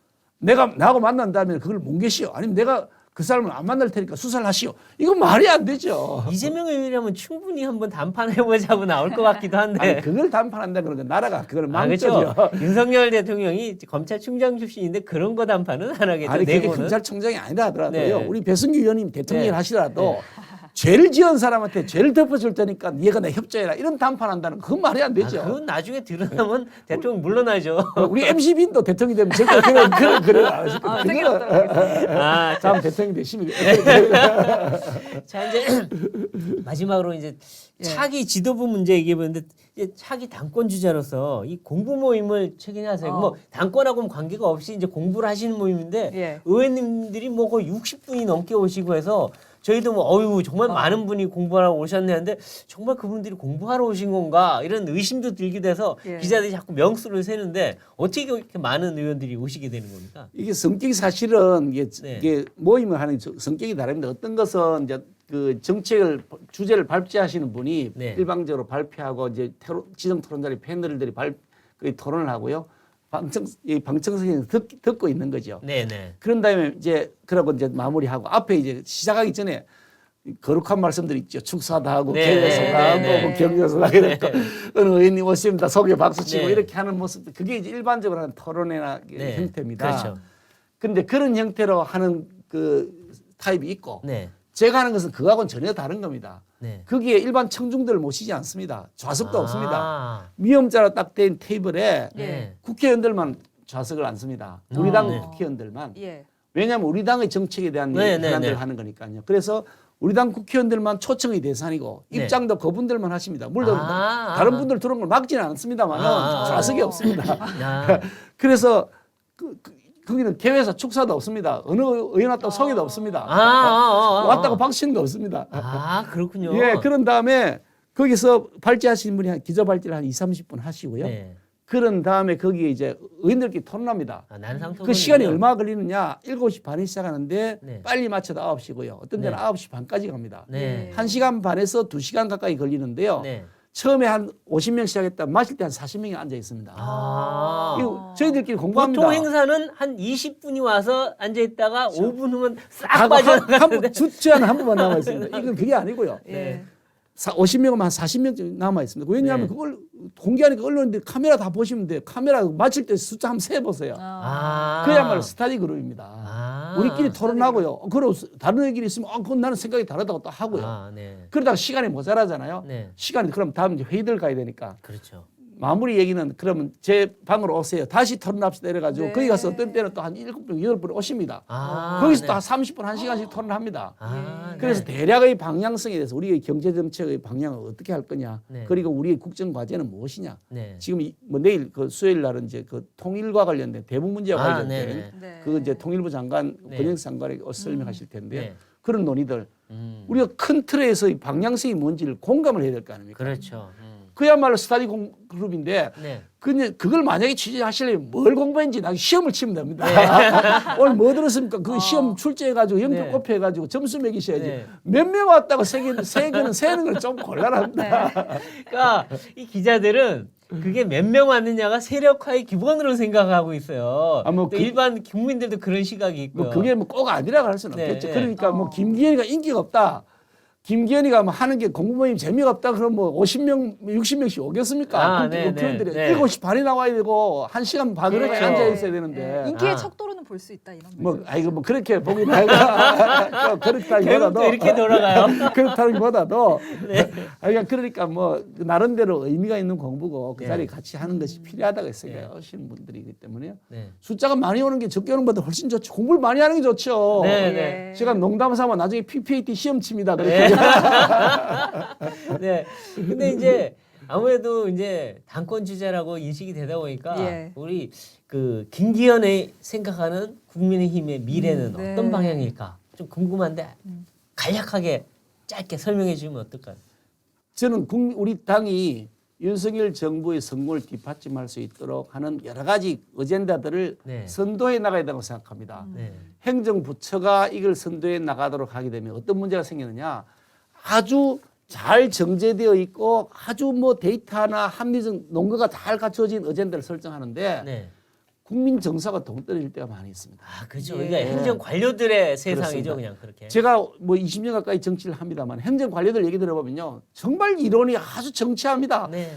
나하고 만난 다음에 그걸 뭉개시오. 아니면 내가 그 사람을 안 만날 테니까 수사를 하시오. 이건 말이 안 되죠. 이재명 의원이라면 충분히 한번 담판해보자고 나올 것 같기도 한데. 아니 그걸 담판한다 그러는데 나라가 그걸 아, 그렇죠. 망쳐죠. 윤석열 대통령이 검찰총장 출신인데 그런 거 담판은 안 하겠죠. 아니 그게 내고는. 검찰총장이 아니라 하더라도요. 네. 우리 배승규 의원님 대통령을 네. 하시더라도 죄를 지은 사람한테 죄를 덮어줄 테니까 네가 나 협조해라 이런 담판한다는 그건 말이 안 아, 되죠. 그건 나중에 드러나면 대통령 물러나죠. 우리 MC빈도 대통령이 되면 절대 그런 안 하실 아, 거예요. 되게 어떠세요? 아, 다음 대통령이 되시면 자 이제 마지막으로 이제 차기 지도부 문제 얘기해 보는데 이제 차기 당권 주자로서 이 공부 모임을 최근에 하세요. 뭐 당권하고는 관계가 없이 이제 공부를 하시는 모임인데 예. 의원님들이 뭐 거의 60분이 넘게 오시고 해서 저희도 뭐 어유 정말 많은 분이 공부하러 오셨네 하는데 정말 그분들이 공부하러 오신 건가 이런 의심도 들기도 해서 예. 기자들이 자꾸 명수를 세는데 어떻게 이렇게 많은 의원들이 오시게 되는 겁니까? 이게 성격이 사실은 네. 이게 모임을 하는 성격이 다릅니다. 어떤 것은 이제 그 정책을 주제를 발제하시는 분이 네. 일방적으로 발표하고 이제 지정 토론자리 패널들이 그 토론을 하고요. 방청석에서 듣고 있는 거죠. 네네. 그런 다음에 이제 그러고 이제 마무리하고 앞에 이제 시작하기 전에 거룩한 말씀들 있죠. 축사도 하고 네, 개회소도 네, 하고 네. 뭐 경조소도 하고 이렇게 어느 의원님 오십니다. 속에 박수 치고 네. 이렇게 하는 모습 그게 이제 일반적으로 하는 토론회나 네. 형태입니다. 그렇죠. 근데 그런 형태로 하는 그 타입이 있고 네. 제가 하는 것은 그거하고는 전혀 다른 겁니다. 네. 거기에 일반 청중들을 모시지 않습니다. 좌석도 아. 없습니다. 미험자로 딱 된 테이블에 네. 국회의원들만 좌석을 앉습니다. 우리 당 네. 국회의원들만. 예. 왜냐하면 우리 당의 정책에 대한 네, 네, 현안들을 네. 하는 거니까요. 그래서 우리 당 국회의원들만 초청의 대상이고 네. 입장도 그분들만 하십니다. 물론 아. 다른 분들 들어온 걸 막지는 않습니다만 아. 좌석이 없습니다. 야. 그래서 거기는 개회사 축사도 없습니다. 어느 의원 왔다고 소개도 없습니다. 왔다고 박수 치는 거 없습니다. 아, 그렇군요. 예, 그런 다음에 거기서 발제하시는 분이 기자 발제를 한 20-30분 하시고요. 네. 그런 다음에 거기에 이제 의원들끼리 토론합니다. 아, 난상토론. 그 시간이 얼마 걸리느냐? 7시 반에 시작하는데 네. 빨리 맞춰도 9시고요. 어떤 데는 네. 9시 반까지 갑니다. 네. 1시간 반에서 2시간 가까이 걸리는데요. 네. 처음에 한 50명 시작했다. 마실 때 한 40명이 앉아 있습니다. 아. 이거 저희들끼리 공부합니다. 보통 행사는 한 20분이 와서 앉아 있다가 5분 후면 싹 하고 빠져나가는데. 주체한 한 번만 남아 있습니다. 이건 그게 아니고요. 네. 50명은 한 40명 남아 있습니다. 왜냐하면 네. 그걸 공개하니까 언론인들이 카메라 다 보시면 돼요. 카메라 마칠 때 숫자 한번 세보세요. 아. 그야말로 스타디 그룹입니다. 아. 우리끼리 토론하고요. 그리고 다른 얘기를 있으면 그건 나는 생각이 다르다고 또 하고요. 아, 네. 그러다가 시간이 모자라잖아요. 네. 시간이 그럼 다음 이제 회의들 가야 되니까 그렇죠. 마무리 얘기는 그러면 제 방으로 오세요. 다시 토론합시다 이래가지고 네. 거기 가서 어떤 때는 또 한 7분, 8분 오십니다. 아. 거기서 네. 또 한 30분, 1시간씩 토론합니다. 아, 그래서 네. 대략의 방향성에 대해서 우리의 경제정책의 방향을 어떻게 할 거냐, 네. 그리고 우리의 국정과제는 무엇이냐. 네. 지금 뭐 내일 그 수요일 날은 이제 그 통일과 관련된 대북 문제와 아, 관련된 네네. 네. 그 이제 통일부 장관 네. 권영수 장관이 설명하실 텐데 네. 그런 논의들. 우리가 큰 틀에서 이 방향성이 뭔지를 공감을 해야 될 거 아닙니까? 그렇죠. 그야말로 스터디 그룹인데 네. 근데 그걸 만약에 취재하시려면 뭘 공부했는지 나중에 시험을 치면 됩니다. 오늘 뭐 들었습니까? 그 시험 출제해가지고 영표 네. 곱해가지고 점수 매기셔야지. 네. 몇 명 왔다고 세는 걸 좀 곤란합니다. 그러니까 이 기자들은 그게 몇 명 왔느냐가 세력화의 기본으로 생각하고 있어요. 아, 뭐 또 그- 일반 국민들도 그런 시각이 있고요. 뭐 그게 뭐 꼭 아니라고 할 수는 네, 없겠죠. 네. 그러니까 뭐 김기현이가 인기가 없다. 김기현이가 뭐 하는 게 공부모임 재미가 없다. 그럼 뭐 50명, 60명씩 오겠습니까? 아, 그렇게 네, 국회의원들이 네. 7시 반에 나와야 되고 1시간 반 그렇죠. 가까이 앉아 있어야 되는데. 인기의 아. 척도로는 볼 수 있다 이런 뭐, 말씀. 아이고, 뭐, 그렇게 보긴 하고, 결국 그렇다기보다도. 또 이렇게 돌아가요. 그렇다기보다도. 네. 그러니까 뭐, 나름대로 의미가 있는 공부고 그 네. 자리에 같이 하는 것이 필요하다고 생각하시는 분들이기 때문에요. 네. 숫자가 많이 오는 게 적게 오는 것보다 훨씬 좋죠. 공부를 많이 하는 게 좋죠. 네, 네. 제가 농담 삼아 나중에 PPAT 시험 칩니다. 네. 그렇게. 네. 근데 이제 아무래도 이제 당권 주자라고 인식이 되다 보니까 예. 우리 그 김기현의 생각하는 국민의힘의 미래는 네. 어떤 방향일까 좀 궁금한데 간략하게 짧게 설명해 주면 어떨까요? 저는 우리 당이 윤석열 정부의 성공을 뒷받침할 수 있도록 하는 여러 가지 어젠다들을 네. 선도해 나가야 된다고 생각합니다. 네. 행정부처가 이걸 선도해 나가도록 하게 되면 어떤 문제가 생기느냐. 아주 잘 정제되어 있고 아주 뭐 데이터나 합리적 논거가 잘 갖춰진 어젠다를 설정하는데 네. 국민 정서가 동떨어질 때가 많이 있습니다. 아, 그렇죠. 예. 그러니까 행정 관료들의 세상이죠, 그렇습니다. 그냥 그렇게. 제가 뭐 20년 가까이 정치를 합니다만 행정 관료들 얘기 들어보면요. 정말 이론이 아주 정치합니다. 네.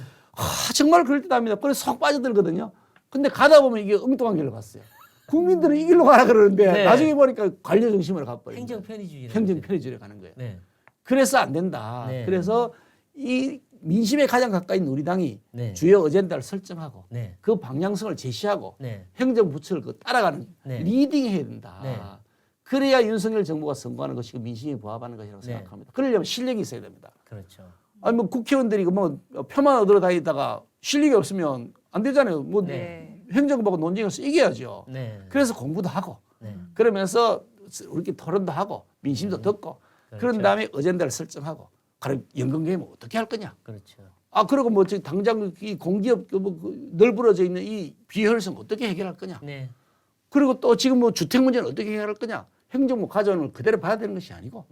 정말 그럴듯합니다. 그래서 속 빠져들거든요. 근데 가다 보면 이게 엉뚱한 길로 갔어요. 국민들은 이 길로 가라 그러는데 네. 나중에 보니까 관료 중심으로 가버려요. 행정 편의주의. 행정 편의주의로 가는 거예요. 네. 그래서 안 된다. 네. 그래서 이 민심에 가장 가까이 있는 우리 당이 네. 주요 어젠다를 설정하고 네. 그 방향성을 제시하고 네. 행정부처를 그 따라가는 네. 리딩해야 된다. 네. 그래야 윤석열 정부가 선거하는 것이고 민심에 부합하는 것이라고 네. 생각합니다. 그러려면 실력이 있어야 됩니다. 그렇죠. 아니 뭐 국회의원들이 뭐 표만 얻으러 다니다가 실력이 없으면 안 되잖아요. 뭐 네. 행정부하고 논쟁에서 이겨야죠. 네. 그래서 공부도 하고 네. 그러면서 우리끼리 토론도 하고 민심도 듣고 그런 그렇죠. 다음에 어젠다를 설정하고 그럼 연금 개혁은 어떻게 할 거냐? 그렇죠. 아 그리고 뭐 지금 당장 이 공기업 널브러져 있는 이 비효율성 어떻게 해결할 거냐? 네. 그리고 또 지금 뭐 주택 문제는 어떻게 해결할 거냐? 행정부 가져오는 그대로 봐야 되는 것이 아니고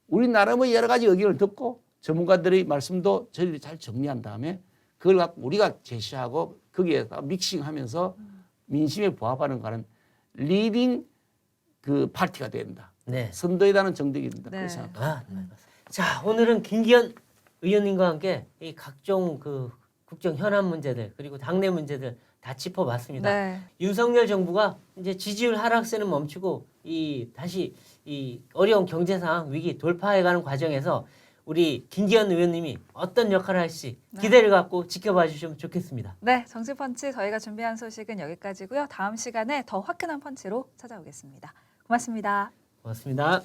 우리나라 뭐 여러 가지 의견을 듣고 전문가들의 말씀도 저희들이 잘 정리한 다음에 그걸 갖고 우리가 제시하고 거기에다 믹싱하면서 민심에 부합하는 거는 리딩 그 파티가 된다. 네. 선도해다는 정책이 된다. 네. 그렇게 생각합니다. 아, 네. 자, 오늘은 김기현 의원님과 함께 이 각종 그 국정 현안 문제들 그리고 당내 문제들 다 짚어봤습니다. 네. 윤석열 정부가 이제 지지율 하락세는 멈추고 다시 이 어려운 경제 상황 위기 돌파해가는 과정에서 우리 김기현 의원님이 어떤 역할을 할지 기대를 갖고 지켜봐 주시면 좋겠습니다. 네, 정치펀치 저희가 준비한 소식은 여기까지고요. 다음 시간에 더 화끈한 펀치로 찾아오겠습니다. 고맙습니다. 고맙습니다.